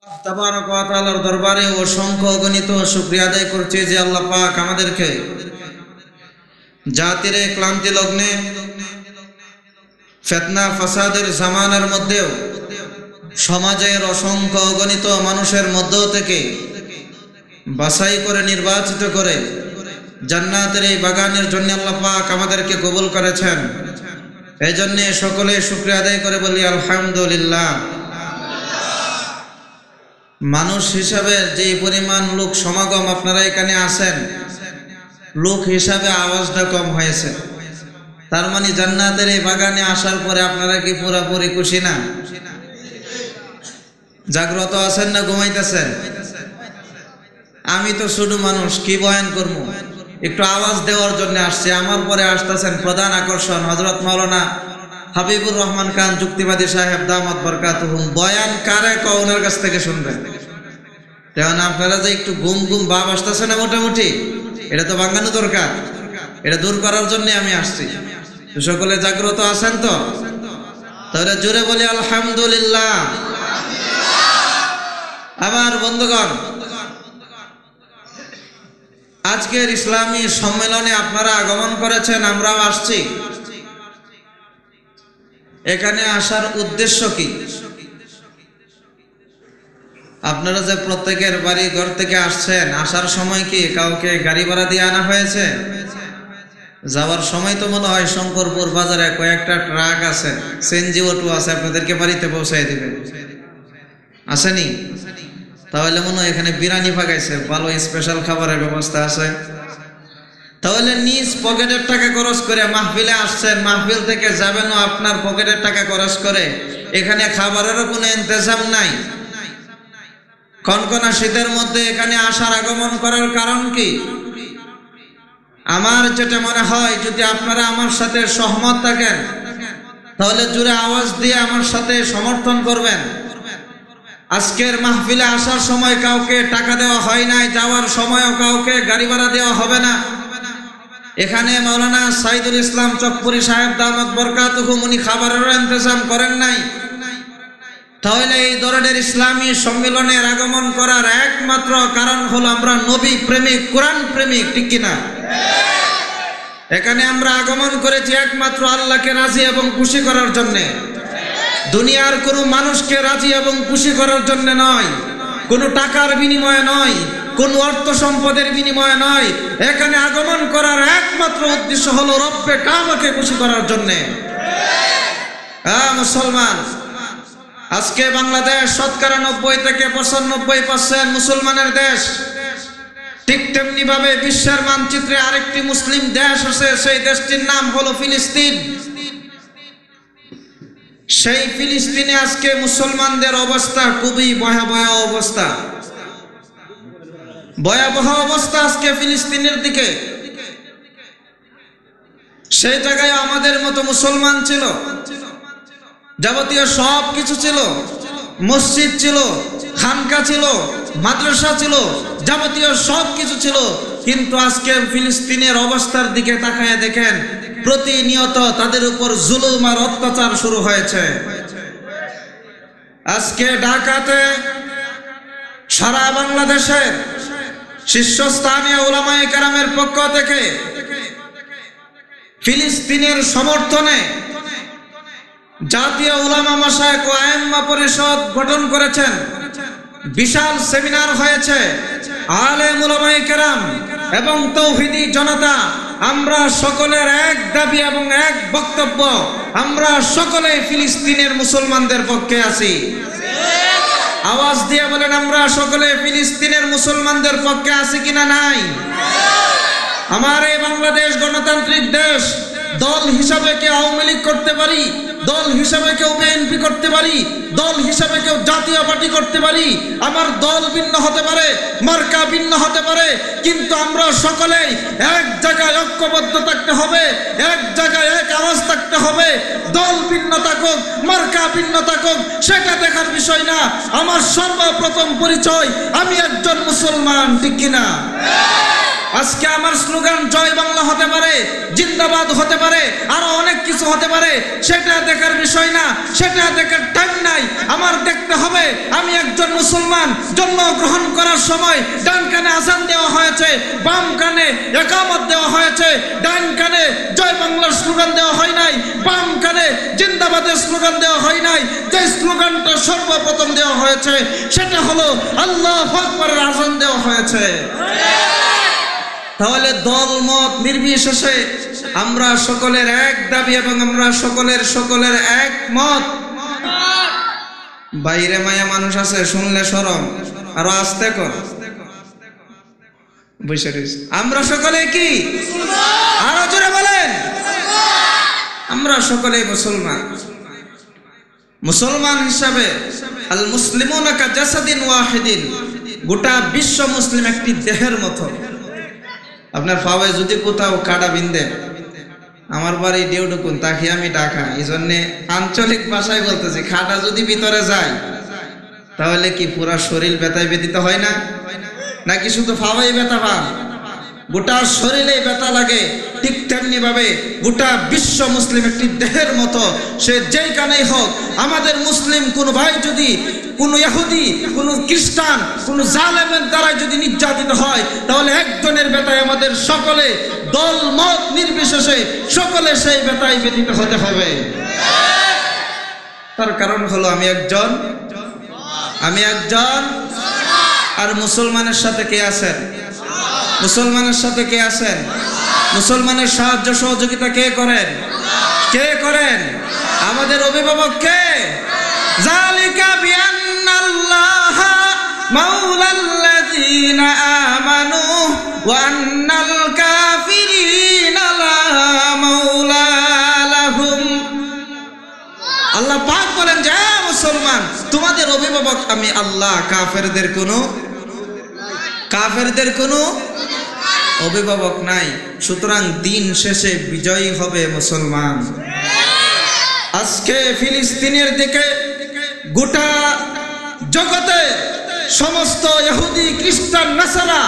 তাবারক ওয়া তাআলার দরবারে অসংখ্য অগণিত শুকরিয়া আদায় করছি যে আল্লাহ পাক আমাদেরকে জাতির ক্লান্তি লগ্নে ফিতনা ফাসাদের জামানার মধ্যেও সমাজের অসংখ্য অগণিত মানুষের মধ্য থেকে বাছাই করে নির্বাচিত করে জান্নাতের এই বাগানের জন্য আল্লাহ পাক আমাদেরকে কবুল করেছেন। এই জন্য সকলে শুকরিয়া আদায় করে বলি আলহামদুলিল্লাহ। মানুষ হিসাবে যে পরিমাণ লোক সমাগম আপনারা এখানে আছেন, লোক হিসাবে আওয়াজটা কম হয়েছে, তার মানে জান্নাতের এই বাগানে আসার পরে আপনারা কি পুরোপুরি খুশি না? জাগ্রত আছেন না ঘুমাইতেছেন? আমি তো ছোট মানুষ, কি বয়ান করব, একটু আওয়াজ দেওয়ার জন্য আসছে। আমার পরে আসতেছেন প্রধান আকর্ষণ হযরত মাওলানা হাবিবুর রহমান খান যুক্তিবাদী সাহেব দামাত বরকাতুহুম। বয়ান কারে কও ওনার কাছ থেকে শুনবেন। তেমন আপনারা যে একটু ঘুম ঘুম ভাব আসতেছে না মোটামুটি, এটা তো ভাঙানো দরকার, এটা দূর করার জন্য আমি আসছি। সকলে জাগ্রত আছেন তো? তাহলে জোরে বলি আলহামদুলিল্লাহ। আমার বন্ধুগণ, আজকের ইসলামী সম্মেলনে আপনারা আগমন করেছেন, আমরাও আসছি। এখানে আসার উদ্দেশ্য কি? আপনারা যে প্রত্যেকের বাড়ি ঘর থেকে আসছেন, আসার সময় কি কাউকে গাড়ি ভাড়া দিয়ে আনা হয়েছে? যাওয়ার সময় তো মনে হয় শঙ্করপুর বাজারে কয়েকটা ট্রাক আছে, সিএনজি অটো আছে, আপনাদেরকে বাড়িতে পৌঁছায় দিবে, আসেনি? তাহলে মনে হয় এখানে বিরিয়ানি পাকাইছে, ভালো স্পেশাল খাবারের ব্যবস্থা আছে। তাহলে নিজ পকেটের টাকা খরচ করে মাহফিলে আসছেন, মাহফিল থেকে যাবেনও আপনার পকেটের টাকা খরচ করে। এখানে খাবারেরও কোনো ইন্তজাম নাই। কনকনা শীতের মধ্যে এখানে আসার আগমন করার কারণ কি? আমার যেটা মনে হয়, যদি আপনারা আমার সাথে সহমত থাকেন তাহলে জোরে আওয়াজ দিয়ে আমার সাথে সমর্থন করবেন। আজকের মাহফিলে আসার সময় কাউকে টাকা দেওয়া হয় নাই, যাওয়ার সময়ও কাউকে গাড়ি ভাড়া দেওয়া হবে না। এখানে মাওলানা সাইদুল ইসলাম চকপুরি সাহেব দামাত বরকাতুহুম উনি খাবারের ইন্তজাম করেন নাই। তাহলে এই ধরনের ইসলামী সম্মেলনের আগমন করার একমাত্র কারণ হলো আমরা নবী প্রেমিক, কোরআন প্রেমিক, ঠিক কিনা? এখানে আমরা আগমন করেছি একমাত্র আল্লাহকে রাজি এবং খুশি করার জন্য। দুনিয়ার কোনো মানুষকে রাজি এবং খুশি করার জন্য নয়, কোনো টাকার বিনিময়ে নয়, কোন অর্থ সম্পদের বিনিময়ে নয়। এখানে আগমন করার একমাত্র উদ্দেশ্য হলো রব্বে কাবাকে খুশি করার জন্য। হ্যাঁ মুসলমান, আজকে বাংলাদেশ শতকরা 90 থেকে 95% মুসলমানের দেশ। ঠিক তেমনি ভাবে বিশ্বের মানচিত্রে আরেকটি মুসলিম দেশ আছে, সেই দেশটির নাম হলো ফিলিস্তিন। সেই ফিলিস্তিনে আজকে মুসলমানদের অবস্থা খুবই ভয়াবহ অবস্থা, ভয়াবহ অবস্থা আজকে ফিলিস্তিনের দিকে। সেই জায়গায় আমাদের মতো মুসলমান ছিল, যাবতীয় সব কিছু ছিল, মসজিদ ছিল, খানকা ছিল, মাদ্রাসা ছিল, যাবতীয় সব কিছু ছিল। কিন্তু আজকে ফিলিস্তিনের অবস্থার দিকে তাকায় দেখেন, প্রতিনিয়ত তাদের উপর জুলুম আর অত্যাচার শুরু হয়েছে। আজকে ঢাকাতে সারা বাংলাদেশের শীর্ষস্থানীয় উলামায়ে কেরামের পক্ষ থেকে ফিলিস্তিনের সমর্থনে জাতীয় উলামা মাশায়েখ ও আইম্মা পরিষদ গঠন করেছেন। বিশাল সেমিনার হয়েছে, আলেম উলামায়ে কেরাম এবং তৌহিদি জনতা, আমরা সকলের এক দাবি এবং এক বক্তব্য, আমরা সকলেই ফিলিস্তিনের মুসলমানদের পক্ষে আছি। আওয়াজ দিয়ে বলেন, আমরা সকলে ফিলিস্তিনের মুসলমানদের পক্ষে আছি কিনা? নাই। আমার এই বাংলাদেশ গণতান্ত্রিক দেশ, দল হিসাবে কেউ আওয়ামী লীগ করতে পারি, দল হিসাবে কেউ বিএনপি করতে পারি, দল হিসাবে কেউ জাতীয় পার্টি করতে পারি, আমার দল ভিন্ন হতে পারে, মার্কা ভিন্ন হতে পারে, কিন্তু আমরা সকলেই এক জায়গায় ঐক্যবদ্ধ থাকতে হবে, এক জায়গায় এক আওয়াজ থাকতে হবে। দল ভিন্ন থাকুক, মার্কা ভিন্ন থাকুক, সেটা দেখার বিষয় না। আমার সর্বপ্রথম পরিচয়, আমি একজন মুসলমান, ঠিক কিনা? আজকে আমার স্লোগান জয় বাংলা হতে পারে, জিন্দাবাদ হতে পারে, আরো অনেক কিছু হতে পারে, সেটা দেখার বিষয় না, সেটা দেখার টাইম নাই। আমার দেখতে হবে আমি একজন মুসলমান, জন্মগ্রহণ করার সময় ডান কানে আজান দেওয়া হয়েছে, বাম কানে ইকামত দেওয়া হয়েছে, ডান কানে জয় বাংলার স্লোগান দেওয়া হয় নাই, বাম কানে জিন্দাবাদের স্লোগান দেওয়া হয় নাই। যে স্লোগানটা সর্বপ্রথম দেওয়া হয়েছে সেটা হলো আল্লাহু আকবারের আজান দেওয়া হয়েছে। তাহলে দল মত নির্বিশেষে আমরা সকলের এক দাবি এবং আমরা সকলের এক মত। বাইরে মায়া মানুষ আছে, শুনলে শরম, আরো আস্তে কর। আমরা সকলে কি? আরো জোরে বলেন। আমরা সকলে মুসলমান। মুসলমান হিসাবে আল মুসলিমুনা কা জাসাদিন ওয়াহিদিন, গোটা বিশ্ব মুসলিম একটি দেহের মতো। আপনার পাওয়ে যদি কোথাও কাটা বিন্দে, আমার বাড়ি ডিউডুকুন, তাকে আমি ঢাকা, এই জন্যে আঞ্চলিক ভাষায় বলতেছি, খাটা যদি ভিতরে যায় তাহলে কি পুরা শরীর ব্যথায় ব্যথিত হয় না? নাকি শুধু পাওয়াই ব্যথা পান? গোটা শরীরে ব্যথা লাগে। ঠিক তেমনি ভাবে গোটা বিশ্ব মুসলিম একটি দেহের মতো। সে যেইখানেই হোক, আমাদের মুসলিম কোন ভাই যদি কোন ইহুদি, কোন খ্রিস্টান, কোন জালেমের দ্বারা যদি নির্যাতিত হয়, তাহলে একজনের ব্যথায় আমাদের সকলে দল মত নির্বিশেষে সকলে সেই ব্যথায় ব্যথিত হতে হবে। তার কারণ হলো আমি একজন, আর মুসলমানের সাথে কে আছেন? মুসলমানের সাথে কে আছেন? মুসলমানের সাহায্য সহযোগিতা কে করেন? আমাদের অভিভাবক কে? যালিকা বিআন্নাল্লাহা মাওলাল্লাযীনা আমানু ওয়া আন্নাল কাফিরিনা লা মাওলা লাহুম। আল্লাহ পাক বলেন যে মুসলমান, তোমাদের অভিভাবক আমি আল্লাহ, কাফেরদের কোনো অভিভাবক নাই। সুতরাং দিন শেষে বিজয়ী হবে মুসলমান। আজকে ফিলিস্তিনের দিকে গোটা জগতে সমস্ত ইহুদি, খ্রিস্টান, নাসারা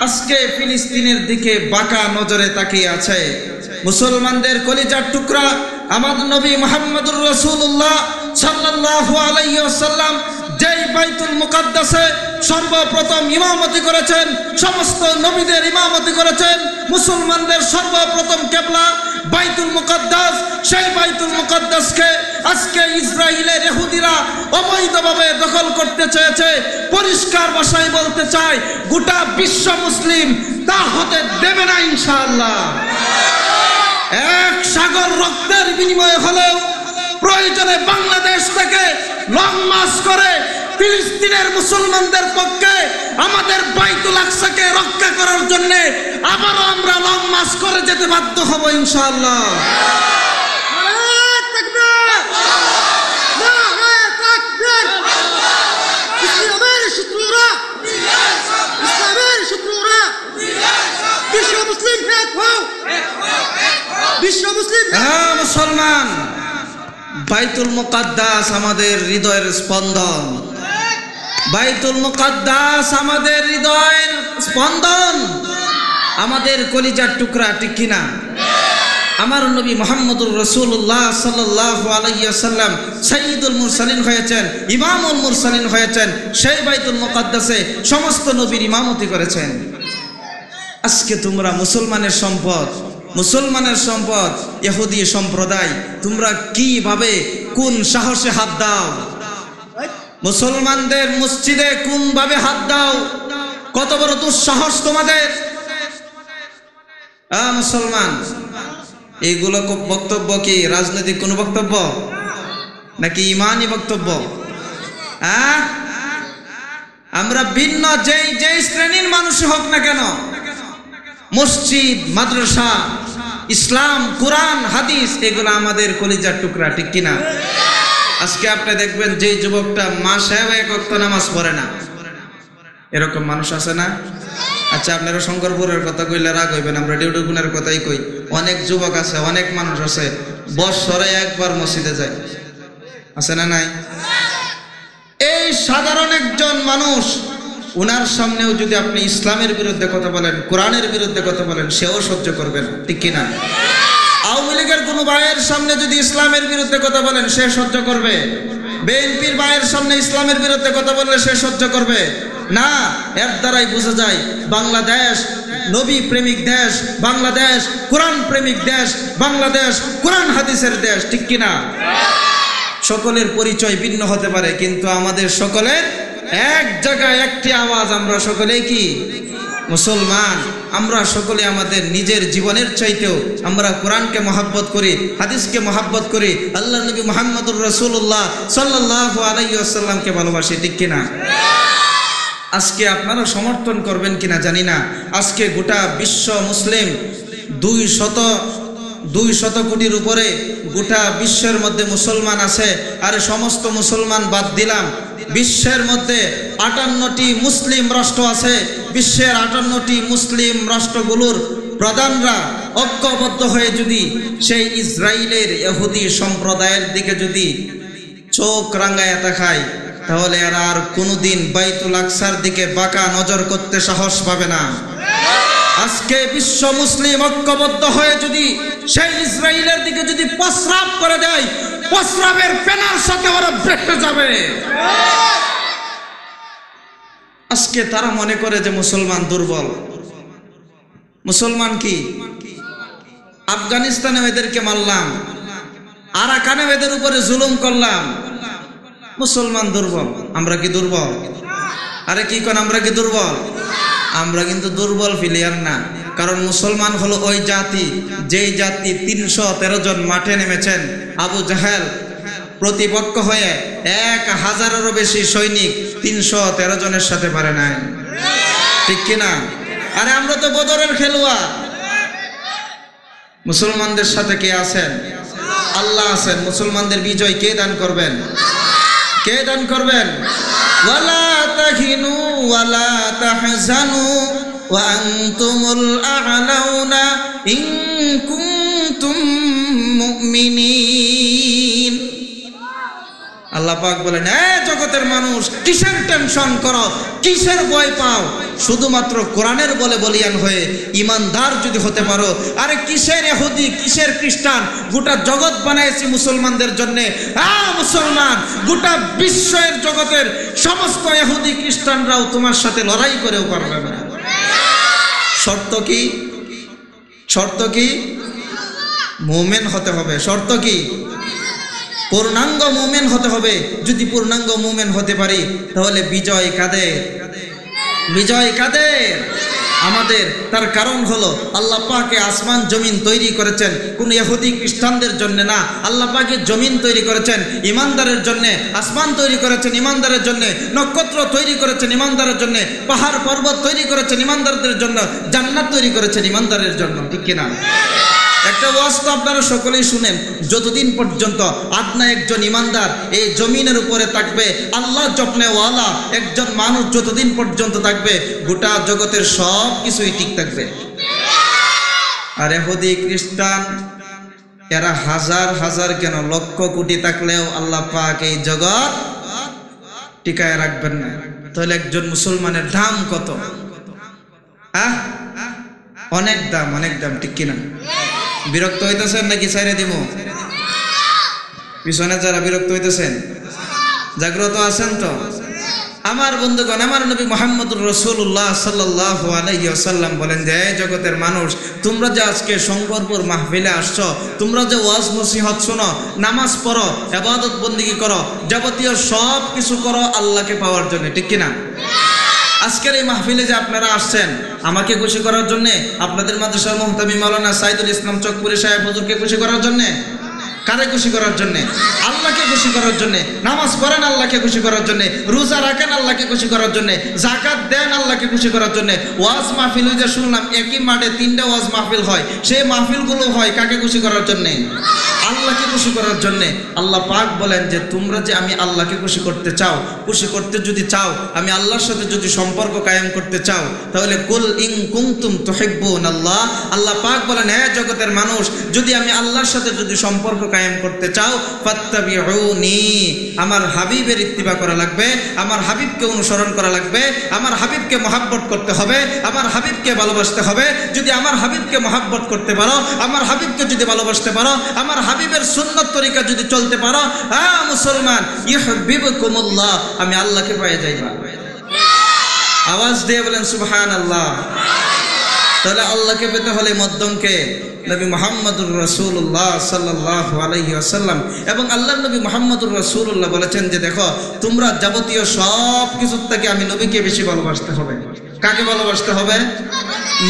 আজকে ফিলিস্তিনের দিকে বাঁকা নজরে তাকিয়ে আছে। মুসলমানদের কলিজার টুকরা আমার নবী মুহাম্মদুর রাসূলুল্লাহ সাল্লাল্লাহু আলাইহি ওয়াসাল্লাম যেই বাইতুল মুকাদ্দাসে সর্বপ্রথম ইমামতি করেছেন, সমস্ত নবীদের ইমামতি করেছেন, মুসলমানদের সর্বপ্রথম কিবলা বাইতুল মুকাদ্দাস। সেই বাইতুল মুকাদ্দাসকে আজকে ইসরায়েলের ইহুদিরা অবৈধভাবে দখল করতে চেয়েছে। পরিষ্কার ভাষায় বলতে চাই, গোটা বিশ্ব মুসলিম তা হতে দেবে না ইনশাআল্লাহ। এক সাগর রক্তের বিনিময়ে হলেও প্রয়োজনে বাংলাদেশ থেকে লং মার্চ করে ফিলিস্তিনের মুসলমানদের পক্ষে আমাদের বাইতুল আকসাকে রক্ষা করার জন্য আবারও আমরা লং মার্চ করে যেতে বাধ্য হব ইনশাআল্লাহ। মুসলমান, বাইতুল মুকাদ্দাস আমাদের হৃদয়ের স্পন্দন, বাইতুল মুকাদ্দাস আমাদের হৃদয়ের স্পন্দন, আমাদের কলিজার টুকরা, ঠিক কিনা? আমার নবী মুহাম্মদুর রাসূলুল্লাহ সাল্লাল্লাহু আলাইহি ওয়াসাল্লাম সাইয়্যিদুল মুরসালিন হয়েছেন, ইমামুল মুরসালিন হয়েছেন। সেই বাইতুল মুকাদ্দাসে সমস্ত নবীর ইমামতি করেছেন। আজকে তোমরা মুসলমানের সম্পদ ইহুদি সম্প্রদায়, তোমরা কিভাবে, কোন সাহসে হাত দাও? মুসলমানদের মসজিদে কোন ভাবে হাত দাও? কত বড় দুঃসাহস তোমাদের! মুসলমান, এইগুলো বক্তব্য কি রাজনৈতিক কোন বক্তব্য নাকি ইমানি বক্তব্য? আমরা ভিন্ন যেই শ্রেণীর মানুষ হোক না কেন, মসজিদ, মাদ্রাসা, ইসলাম, কোরআন, হাদিস এগুলো আমাদের কলিজার টুকরা, ঠিক কিনা? আজকে আপনি দেখবেন যে যুবকটা মাসেও এক ওয়াক্ত নামাজ পড়ে না, এরকম মানুষ আছে না? আচ্ছা, আপনারা শঙ্করপুরের কথা কইলে রাগ হইবেন, আমরা ডিউডুগুনের কথাই কই। অনেক যুবক আছে, অনেক মানুষ আছে, বছরে একবার মসজিদে যায়, আছে না নাই? এই সাধারণ একজন মানুষ ওনার সামনেও যদি আপনি ইসলামের বিরুদ্ধে কথা বলেন, কোরআনের বিরুদ্ধে কথা বলেন, সেও সহ্য করবে না, ঠিক কিনা? আওয়ামী লীগের কোনো ভাইয়ের সামনে যদি ইসলামের বিরুদ্ধে কথা বলেন, সে সহ্য করবে? বিএনপির ভাইয়ের সামনে ইসলামের বিরুদ্ধে কথা বললে সে সহ্য করবে না? এর দ্বারাই বোঝা যায় বাংলাদেশ নবী প্রেমিক দেশ, বাংলাদেশ কোরআন প্রেমিক দেশ, বাংলাদেশ কোরআন হাদিসের দেশ, ঠিক কিনা? সকলের পরিচয় ভিন্ন হতে পারে, কিন্তু আমাদের সকলের এক জায়গায় একটি আওয়াজ, আমরা সকলেই কি মুসলমান। আমরা সকলে আমাদের নিজের জীবনের চাইতেও আমরা কোরআনকে মহাব্বত করি, হাদিসকে মহাব্বত করি, আল্লাহ নবী মুহাম্মদুর রাসূলুল্লাহ সাল্লাল্লাহু আলাইহি ওয়াসাল্লামকে ভালোবাসি, ঠিক কিনা? আজকে আপনারা সমর্থন করবেন কিনা জানি না। আজকে গোটা বিশ্ব মুসলিম 200 কোটির উপরে গোটা বিশ্বের মধ্যে মুসলমান আছে। আর সমস্ত মুসলমান বাদ দিলাম, বিশ্বের মধ্যে 58টি মুসলিম রাষ্ট্র আছে। বিশ্বের 58টি মুসলিম রাষ্ট্রগুলোর প্রধানরা ঐক্যবদ্ধ হয়ে যদি সেই ইসরায়েলের ইহুদি সম্প্রদায়ের দিকে যদি চোখ রাঙায় তাকায়, তাহলে এরা আর কোনোদিন বাইতুল আকসার দিকে বাঁকা নজর করতে সাহস পাবে না। আজকে বিশ্ব মুসলিম ঐক্যবদ্ধ হয়ে যদি সেই ইসরায়েলের দিকে যদি প্রস্রাব করে দেয়, প্রস্রাবের ফেনার সাথে ওরা বেঁচে যাবে। আজকে তারা মনে করে যে মুসলমান দুর্বল। মুসলমান কি? আফগানিস্তানে এদেরকে মারলাম, আরাকানে এদের উপরে জুলুম করলাম, মুসলমান দুর্বল। আমরা কি দুর্বল? আরে কি কোন আমরা কি দুর্বল? আমরা কিন্তু দুর্বল প্লেয়ার না। কারণ মুসলমান হলো ওই জাতি, যেই জাতি 313 জন মাঠে নেমেছেন। আবু জাহেল প্রতিপক্ষ হয়ে 1000-এরও বেশি সৈনিক 313 জনের সাথে পারে নাই, ঠিক কিনা? আরে আমরা তো বদরের খেলোয়াড়। মুসলমানদের সাথে কে আছেন? আল্লাহ আছেন। মুসলমানদের বিজয় কে দান করবেন? কে দান করবেন? ওয়ালা তাহিনু ওয়ালা তাহজানু ওয়া আনতুমুল আ'লাউনা ইন কুনতুম মুমিনিন। আল্লাহ পাক বলেন, জগতের মানুষ কিসের টেনশন করো, কিসের ভয় পাও? শুধুমাত্র কোরআনের বলে বলিয়ান হয়ে ইমানদার যদি হতে পারো। আরে কিসের ইহুদি, কিসের খ্রিস্টান? গোটা জগৎ বানাইছি মুসলমানদের জন্য। মুসলমান, গোটা বিশ্বের জগতের সমস্ত ইহুদি খ্রিস্টানরাও তোমার সাথে লড়াই করেও পারবে না। শর্ত কি? শর্ত কি? মুমিন হতে হবে। শর্ত কি? পূর্ণাঙ্গ মুমিন হতে হবে। যদি পূর্ণাঙ্গ মুমিন হতে পারি, তাহলে বিজয় কাদের? বিজয় কাদের? আমাদের। তার কারণ হলো আল্লাহ পাকে আসমান জমিন তৈরি করেছেন কোন ইহুদি খ্রিস্টানদের জন্য না। আল্লাহ পাকে জমিন তৈরি করেছেন ইমানদারের জন্য, আসমান তৈরি করেছেন ইমানদারের জন্য, নক্ষত্র তৈরি করেছেন ইমানদারের জন্য, পাহাড় পর্বত তৈরি করেছেন ইমানদারদের জন্য, জান্নাত তৈরি করেছেন ইমানদারের জন্য, ঠিক কিনা? একটা ওয়াজ তো আপনারা সকলেই শুনেন, যতদিন পর্যন্ত আদনা একজন ইমানদার এই জমিনের উপরে থাকবে, আল্লাহ জপনেওয়ালা একজন মানুষ যতদিন পর্যন্ত থাকবে, গোটা জগতের সব কিছুই ঠিক থাকবে। আর ইহুদি খ্রিস্টান এরা হাজার হাজার কেন লক্ষ কোটি থাকলেও আল্লাহ পাক এই জগৎ টিকায় রাখবেন না। তাহলে একজন মুসলমানের দাম কত? অনেক দাম, অনেক দাম, ঠিক কিনা? বিরক্ত হইতেছেন নাকি ছাইরে দিব? পিছনে যারা বিরক্ত হইতেছেন, জাগ্রত আছেন তো? আমার বন্ধুগণ, আমার নবী মুহাম্মদুর রাসূলুল্লাহ সাল্লাল্লাহু আলাইহি ওয়াসাল্লাম বলেন যে, জগতের মানুষ, তোমরা যে আজকে শঙ্করপুর মাহফিলে আসছো, তোমরা যে ওয়াজ নসিহত শোনো, নামাজ পড়ো, ইবাদত বন্দেগী করো, যাবতীয় সব কিছু করো আল্লাহকে পাওয়ার জন্য, ঠিক কিনা? আজকের এই মাহফিলে যে আপনারা আসছেন আমাকে খুশি করার জন্য, আপনাদের মাদ্রাসার মুহতামি মাওলানা সাইদুল ইসলাম চকপুরি সাহেব হুজুরকে খুশি করার জন্য, কারে খুশি করার জন্য? আল্লাহকে খুশি করার জন্য। নামাজ পড়েন আল্লাহকে খুশি করার জন্য, রোজা রাখেন আল্লাহকে খুশি করার জন্য, যাকাত দেন আল্লাহকে খুশি করার জন্য। ওয়াজ মাহফিল যে শুনলাম একই মাঠে 3টা ওয়াজ মাহফিল হয়, সেই মাহফিলগুলো হয় কাকে খুশি করার জন্য? আল্লাহকে খুশি করার জন্য। আল্লাহ পাক বলেন যে, তোমরা যে আমি আল্লাহকে খুশি করতে চাও, খুশি করতে যদি চাও, আমি আল্লাহর সাথে যদি সম্পর্ক কায়েম করতে চাও, তাহলে কুল ইন কুনতুম তুহিব্বুনাল্লাহ। আল্লাহ পাক বলেন, জগতের মানুষ, যদি আমি আল্লাহর সাথে যদি সম্পর্ক কায়েম করতে চাও ফাত্তাবিউনি, আমার হাবিবের ইত্তিবা করা লাগবে, আমার হাবিবকে অনুসরণ করা লাগবে, আমার হাবিবকে মহাব্বত করতে হবে, আমার হাবিবকে ভালোবাসতে হবে। যদি আমার হাবিবকে মহাব্বত করতে পারো, আমার হাবিবকে যদি ভালোবাসতে পারো, আমার হাবিবের সুন্নত তরিকা যদি চলতে পারো, মুসলমান, ইউহিব্বুকুমুল্লাহ, আমি আল্লাহকে পেয়ে যাইবা। আওয়াজ দিয়ে বলেন সুবহানাল্লাহ। তাহলে আল্লাহকে পেতে হলে মধ্যমকে নবী মুহাম্মদুর রাসূলুল্লাহ সাল্লাল্লাহু আলাইহি ওয়াসাল্লাম, এবং আল্লাহর নবী মুহাম্মদুর রাসূলুল্লাহ বলেছেন যে দেখো, তোমরা যাবতীয় সব কিছুর থেকে আমি নবীকে বেশি ভালোবাসতে হবে। কাকে ভালোবাসতে হবে?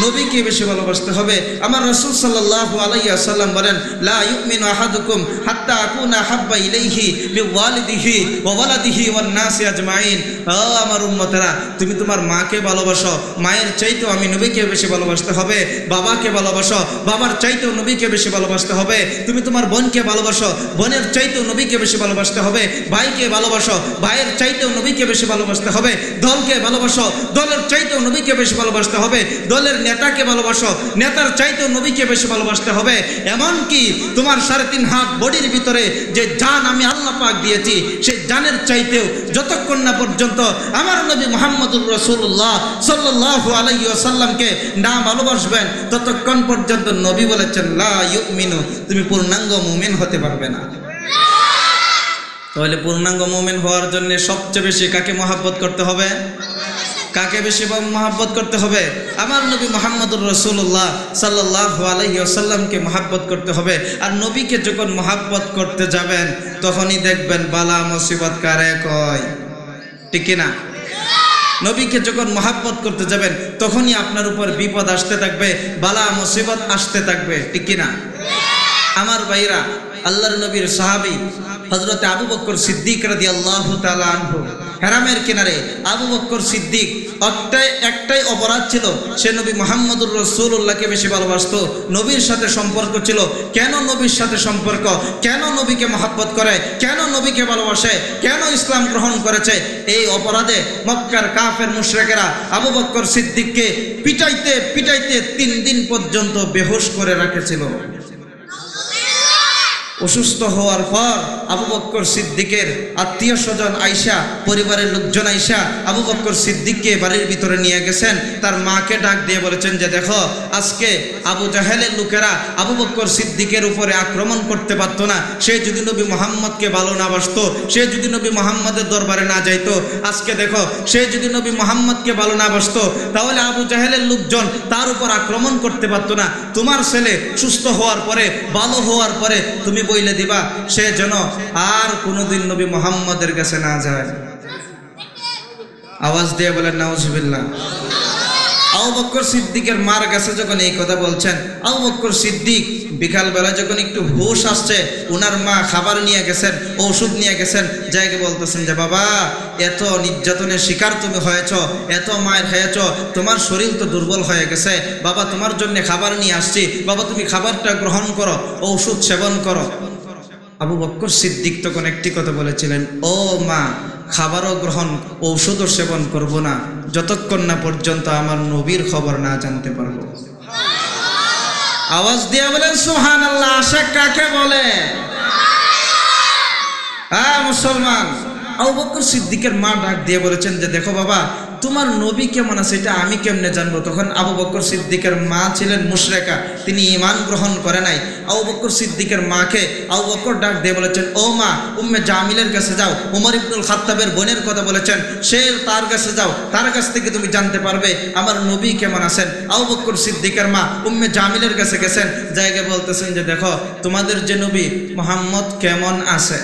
নবীকে বেশি ভালোবাসতে হবে। আমার রাসূল সাল্লাল্লাহু আলাইহি ওয়াসাল্লাম বলেন, লা ইউমিনু আহাদুকুম হাত্তা আকুনা হাব্বা ইলাইহি বিওয়ালিদিহি ওয়া ওয়ালাদিহি ওয়ান নাসি আজমাইন। ও আমার উম্মতেরা, তুমি তোমার মাকে ভালোবাসো, মায়ের চাইতেও আমি নবীকে বেশি ভালোবাসতে হবে। বাবাকে ভালোবাসো, বাবার চাইতেও নবীকে বেশি ভালোবাসতে হবে। তুমি তোমার বোনকে ভালোবাসো, বোনের চাইতেও নবীকে বেশি ভালোবাসতে হবে। ভাইকে ভালোবাসো, ভাইয়ের চাইতেও নবীকে বেশি ভালোবাসতে হবে। দলকে ভালোবাসো, দলের চাইতেও নবীকে বেশি ভালোবাসতে হবে। দলের নেতাকে ভালোবাসো, নেতার চাইতেও নবীকে বেশি ভালোবাসতে হবে। এমনকি তোমার 3.5 হাত বডির ভিতরে যে জান আমি আল্লাহ পাক দিয়েছি, সেই জানের চাইতেও যতক্ষণ না পর্যন্ত আমার নবী মুহাম্মদুর রাসূলুল্লাহ সাল্লাল্লাহু আলাইহি ওয়াসাল্লামকে না ভালোবাসবেন, ততক্ষণ পর্যন্ত নবী বলেছেন লা ইউমিনু, তুমি পূর্ণাঙ্গ মুমিন হতে পারবে না। তাহলে পূর্ণাঙ্গ মুমিন হওয়ার জন্য সবচেয়ে বেশি কাকে মহব্বত করতে হবে? কাকে বেশি মহব্বত করতে হবে? আমার নবী মুহাম্মদুর রাসূলুল্লাহ সাল্লাল্লাহু আলাইহি ওয়াসাল্লামকে মহব্বত করতে হবে। আর নবীকে যখন মহব্বত করতে যাবেন, তখনই দেখবেন বালা মুসিবত কারে কয়, ঠিক কি না? নবীকে যখন মহব্বত করতে যাবেন, তখনই আপনার উপর বিপদ আসতে থাকবে, বালা মুসিবত আসতে থাকবে, ঠিক কি না? আমার ভাইরা, আল্লাহর নবীর সাহাবী হযরত আবু বকর সিদ্দিক রাদিয়াল্লাহু তাআলা আনহু, হেরামের কিনারে আবু বকর সিদ্দিক একটাই অপরাধ ছিল, সে নবী মুহাম্মদুর রাসূলুল্লাহকে বেশি ভালোবাসতো, নবীর সাথে সম্পর্ক ছিল। কেন নবীর সাথে সম্পর্ক? কেন নবীকে মহব্বত করে? কেন নবীকে ভালোবাসে? কেন ইসলাম গ্রহণ করেছে? এই অপরাধে মক্কার কাফের মুশরিকেরা আবু বকর সিদ্দিককে পিটাইতে পিটাইতে 3 দিন পর্যন্ত বেহুশ করে রেখেছিল। অসুস্থ হওয়ার পর আবু বকর সিদ্দিকের আত্মীয় স্বজন আইসা, পরিবারের লোকজন আইসা আবু বকর সিদ্দিককে বাড়ির ভিতরে নিয়ে গেছেন। তার মাকে ডাক দিয়ে বলেছেন যে দেখো, আজকে আবু জাহেলের লোকেরা আবু বকর সিদ্দিকের উপরে আক্রমণ করতে পারত না। সে যদি নবী মুহাম্মদকে ভালো না বাসতো, সে যদি নবী মুহাম্মদের দরবারে না যাইতো, আজকে দেখো, সে যদি নবী মুহাম্মদকে ভালো না বাসতো, তাহলে আবু জাহেলের লোকজন তার উপর আক্রমণ করতে পারত না। তোমার ছেলে সুস্থ হওয়ার পরে, ভালো হওয়ার পরে তুমি বইলে দিবা সে যেন আর কোনোদিন নবী মুহাম্মদের কাছে না যায়। আওয়াজ দিয়ে বলেন নাউজুবিল্লাহ। আবু বকর সিদ্দিকের মার কাছে যখন এই কথা বলছেন, আবু বকর সিদ্দিক বিকালবেলা যখন একটু হুঁশ আসছে, ওনার মা খাবার নিয়ে গেছেন, ঔষধ নিয়ে গেছেন, যাইকে বলতেছেন যে বাবা, এত নির্যাতনের শিকার তুমি হয়েছ, এত মায়ের খেয়েছ, তোমার শরীর তো দুর্বল হয়ে গেছে, বাবা তোমার জন্য খাবার নিয়ে আসছি, বাবা তুমি খাবারটা গ্রহণ করো, ঔষধ সেবন করো। আবু বকর সিদ্দিক তখন একটি কথা বলেছিলেন, ও মা, খাবারও গ্রহণ, ঔষধও সেবন করব না যতক্ষণ না পর্যন্ত আমার নবীর খবর না জানতে পারবো। আওয়াজ দিয়ে বলেন সুবহানাল্লাহ। আশিক কাকে বলে? হ্যাঁ মুসলমান। আবু বকর সিদ্দিকের মা ডাক দিয়ে বলেছেন যে দেখো বাবা, তোমার নবী কেমন আছে এটা আমি কেমনে জানবো? তখন আবু বকর সিদ্দিকের মা ছিলেন মুশরিকা, তিনি ঈমান গ্রহণ করে নাই। আবু বকর সিদ্দিকের মাকে আবু বকর ডাক দিয়ে বলেছেন, ও মা, উম্মে জামিলের কাছে যাও, উমর ইবনুল খাত্তাবের বোনের কথা বলেছেন, সে তার কাছে যাও, তার কাছ থেকে তুমি জানতে পারবে আমার নবী কেমন আছেন। আবু বকর সিদ্দিকের মা উম্মে জামিলের কাছে গেছেন, জায়গায় বলতেছেন যে দেখো, তোমাদের যে নবী মুহাম্মদ কেমন আছে,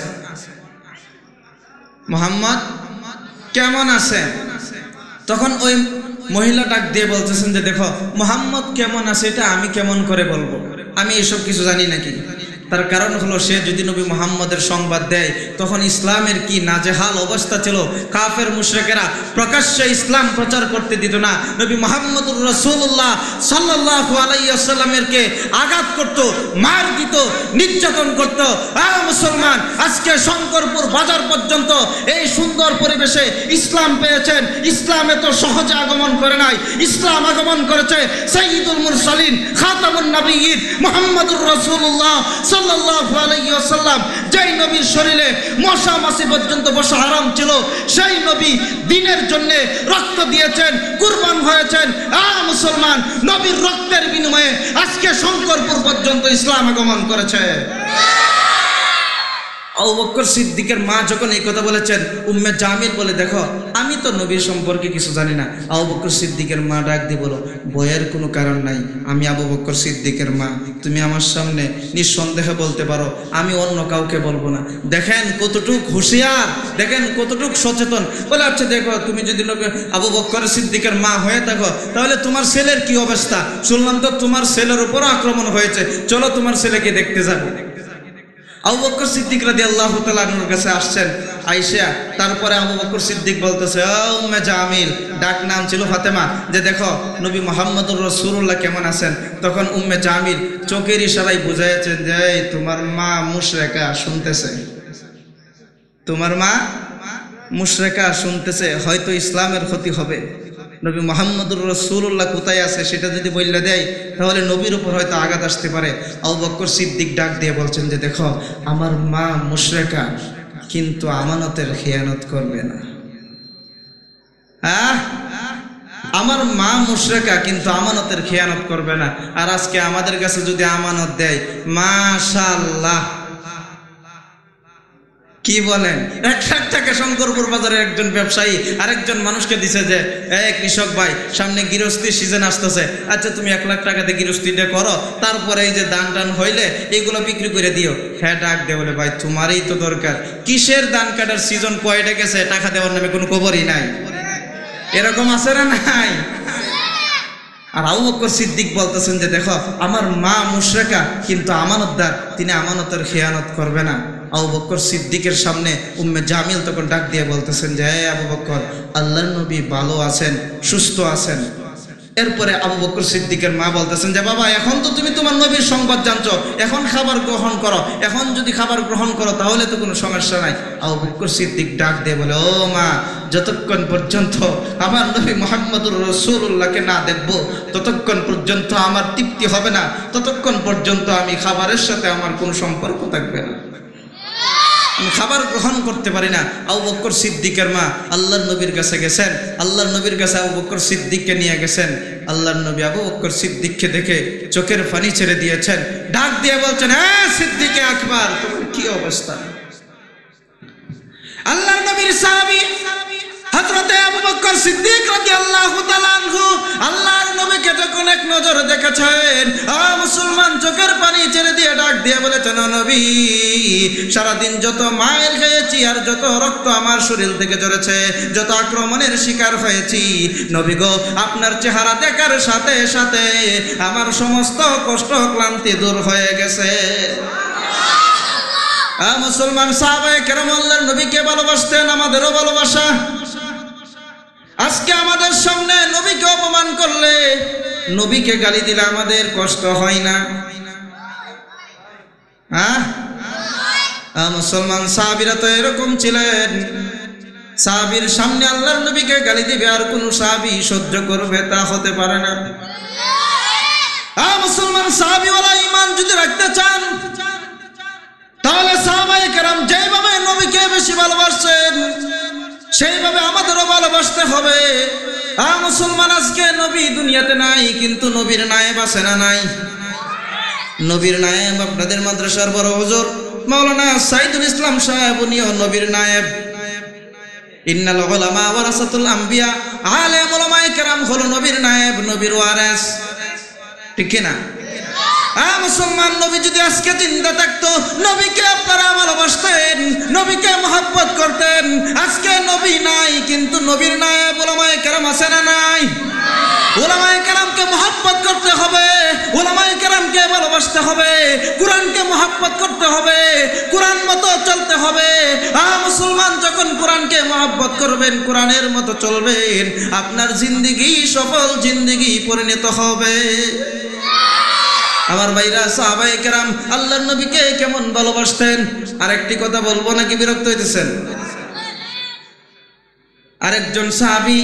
মুহাম্মদ কেমন আছে? তখন ওই মহিলা ডাক দিয়ে বলতেছেন যে দেখো, মুহাম্মদ কেমন আছে এটা আমি কেমন করে বলবো? আমি এসব কিছু জানি নাকি? তার কারণ হলো, সে যদি নবী মুহাম্মদের সংবাদ দেয়, তখন ইসলামের কি নাজেহাল অবস্থা ছিল। কাফের মুশরিকেরা প্রকাশ্যে ইসলাম প্রচার করতে দিত না। নবী মুহাম্মদুর রাসূলুল্লাহ সাল্লাল্লাহু আলাইহি ওয়াসাল্লামকে আঘাত করত, মার দিত, নির্যাতন করত। মুসলমান, আজকে শঙ্করপুর বাজার পর্যন্ত এই সুন্দর পরিবেশে ইসলাম পেয়েছেন। ইসলাম এত সহজে আগমন করে নাই, ইসলাম আগমন করেছে সাইয়্যিদুল মুরসালিন খাতামুন নবিয়্যিন মুহাম্মদুর রাসূলুল্লাহ সাল্লাল্লাহু আলাইহি ওয়াসাল্লাম যেই নবীর শরীরে মশা মাছি পর্যন্ত বসা হারাম ছিল, সেই নবী দ্বীনের জন্য রক্ত দিয়েছেন, কুরবান হয়েছেন। মুসলমান, নবীর রক্তের বিনিময়ে আজকে শঙ্করপুর পর্যন্ত ইসলাম আগমন করেছে। আবু বকর সিদ্দিকের মা যখন এই কথা বলেছেন, উম্মে জামিল বলে, দেখো আমি তো নবীর সম্পর্কে কিছু জানি না। আবু বকর সিদ্দিকের মা ডাক দিয়ে বলো, ভয়ের কোনো কারণ নাই, আমি আবু বকর সিদ্দিকের মা, তুমি আমার সামনে নিঃসন্দেহে বলতে পারো, আমি অন্য কাউকে বলবো না। দেখেন কতটুক হুঁশিয়ার, দেখেন কতটুক সচেতন। বলে আচ্ছা দেখো, তুমি যদি আবু বকর সিদ্দিকের মা হয়ে থাকো, তাহলে তোমার ছেলের কি অবস্থা? শুনলাম তো তোমার ছেলের উপর আক্রমণ হয়েছে, চলো তোমার ছেলেকে দেখতে যাবো। আবু বকর সিদ্দিক রাদিয়াল্লাহু তাআলা আনহুর কাছে আসছেন, আয়েশা। তারপরে আবু বকর সিদ্দিক বলতেছে, ও উম্মে জামিল, ডাক নাম ছিল ফাতেমা, যে দেখো নবী মুহাম্মদুর রাসূলুল্লাহ কেমন আছেন। তখন উম্মে জামিল চোখের ইশারায় বুঝাইছেন যে তোমার মা মুশরিকা শুনতেছে, তোমার মা মুশরিকা শুনতেছে, হয়তো ইসলামের ক্ষতি হবে। নবী মুহাম্মদুর রাসূলুল্লাহ কোথায় আছে সেটা যদি বললে দেয়, তাহলে নবীর উপর হয়তো আঘাত আসতে পারে। আবু বকর সিদ্দিক ডাক দিয়ে বলছেন যে দেখো, আমার মা মুশরিকা, কিন্তু আমানতের খেয়ানত করবে না। আমার মা মুশরিকা, কিন্তু আমানতের খেয়ানত করবে না। আর আজকে আমাদের কাছে যদি আমানত দেয়, মাশাআল্লাহ, কি বলেন, 1 লাখ টাকা শঙ্করপুর বাজারে একজন ব্যবসায়ী আরেকজন মানুষকে দিছে যে, কৃষক ভাই, সামনে গৃহস্থী সিজন আসতেছে, আচ্ছা তুমি 1 লাখ টাকাতে গৃহস্থীটা করো, তারপরে এই যে দান টান হইলে এগুলো বিক্রি করে দিও। হ্যাঁ, ডাক দে বলে, ভাই তোমারই তো দরকার, কিসের দান কাটার সিজন কয়টা গেছে, টাকা দেওয়ার নামে কোনো খবরই নাই। এরকম আছে না নাই? আর আবু বকর সিদ্দিক বলতেছেন যে দেখো, আমার মা মুশরিকা, কিন্তু আমানতদার, তিনি আমানতের খেয়ানত করবে না। আবু বকর সিদ্দিকের সামনে উম্মে জামিল তখন ডাক দিয়ে বলতেছেন যে, আবু বকর, আল্লাহর নবী ভালো আছেন, সুস্থ আছেন। এরপরে আবু বকর সিদ্দিকের মা বলতেছেন যে, বাবা এখন তো তুমি তোমার নবীর সংবাদ জানছো, এখন খাবার গ্রহণ করো, এখন যদি খাবার গ্রহণ করো তাহলে তো কোনো সমস্যা নাই। আবু বকর সিদ্দিক ডাক দিয়ে বলে, ও মা, যতক্ষণ পর্যন্ত আমার নবী মুহাম্মদুর রাসূলুল্লাহকে না দেখবো, ততক্ষণ পর্যন্ত আমার তৃপ্তি হবে না, ততক্ষণ পর্যন্ত আমি খাবারের সাথে আমার কোনো সম্পর্ক থাকবে না, আমি খাবার গ্রহণ করতে পারি না। আবু বকর সিদ্দিকের মা আল্লাহর নবীর কাছে গেছেন, আল্লাহর নবীর কাছে আবু বকর সিদ্দিককে নিয়ে গেছেন। আল্লাহর নবী আবু বকর সিদ্দিককে দেখে চোখের পানি ছেড়ে দিয়েছেন, ডাক দিয়ে বলছেন, হ্যাঁ সিদ্দিকে আকবর, তোমার কি অবস্থা? আল্লাহর নবীর সাহাবী হযরতে আবু বকর সিদ্দিক রাদিয়াল্লাহু তাআলা আনহু আল্লাহর নবীকে যখন এক নজরে দেখেছেন, মুসলমান চোখের পানি ছেড়ে দিয়ে ডাক দিয়ে বলেছেন, নবী, সারাদিন যত মায়ের খেয়েছি আর যত রক্ত আমার শরীর থেকে ঝরেছে, যত আক্রমণের শিকার হয়েছি, নবী গো, আপনার চেহারা দেখার সাথে সাথে আমার সমস্ত কষ্ট ক্লান্তি দূর হয়ে গেছে। মুসলমান সাহাবায়ে কেরাম আল্লাহর নবীকে ভালোবাসতেন, আমাদেরও ভালোবাসা। আজকে আমাদের সামনে নবীকে অপমান করলে, নবীকে গালি দিলে আমাদের কষ্ট হয় না? মুসলমান সাহাবীরা তো এরকম ছিলেন, সাহাবীর সামনে আল্লাহর নবীকে গালি দিবে আর কোন সাহাবী সহ্য করবে তা হতে পারে না। মুসলমান সাহাবীওয়ালা ঈমান যদি রাখতে চান, তাহলে সাহাবায়ে কেরাম যেভাবে নবীকে বেশি ভালোবাসেন, সেইভাবে আমাদেরও ভালোবাসতে হবে। মুসলমান, আজকে নবী দুনিয়াতে নাই, কিন্তু নবীর নায়েব আছে না নাই? নবীর নায়েব আপনাদের মাদ্রাসার বড় হুজুর মাওলানা সাইদুল ইসলাম সাহেব, উনিও নবীর নায়েব। ইন্নাল উলামা ওয়ারাসাতুল আম্বিয়া, আলেম উলামায়ে কেরাম হলো নবীর নায়েব, নবীর ওয়ারিস, ঠিক কি না? মুসলমান, নবী যদি আজকে জিন্দা থাকতো, নবীকে আপনারা ভালোবাসতেন, নবীকে মহব্বত করতেন। আজকে নবী নাই, কিন্তু নবীর নায়েব উলামায়ে কেরাম আছে না নাই? উলামায়ে কেরামকে মহব্বত করতে হবে, উলামায়ে কেরামকে ভালোবাসতে হবে, কোরআনকে মহব্বত করতে হবে, কোরআন মতো চলতে হবে। মুসলমান, যখন কোরআনকে মহব্বত করবেন, কোরআনের মতো চলবেন, আপনার জিন্দেগি সফল জিন্দেগি পরিণত হবে। আমার ভাইরা, সাহাবায়ে কেরাম আল্লাহর নবীকে কেমন ভালোবাসতেন। আরেকটি কথা বলবো নাকি বিরক্ত হইতেছেন? আরেকজন সাহাবী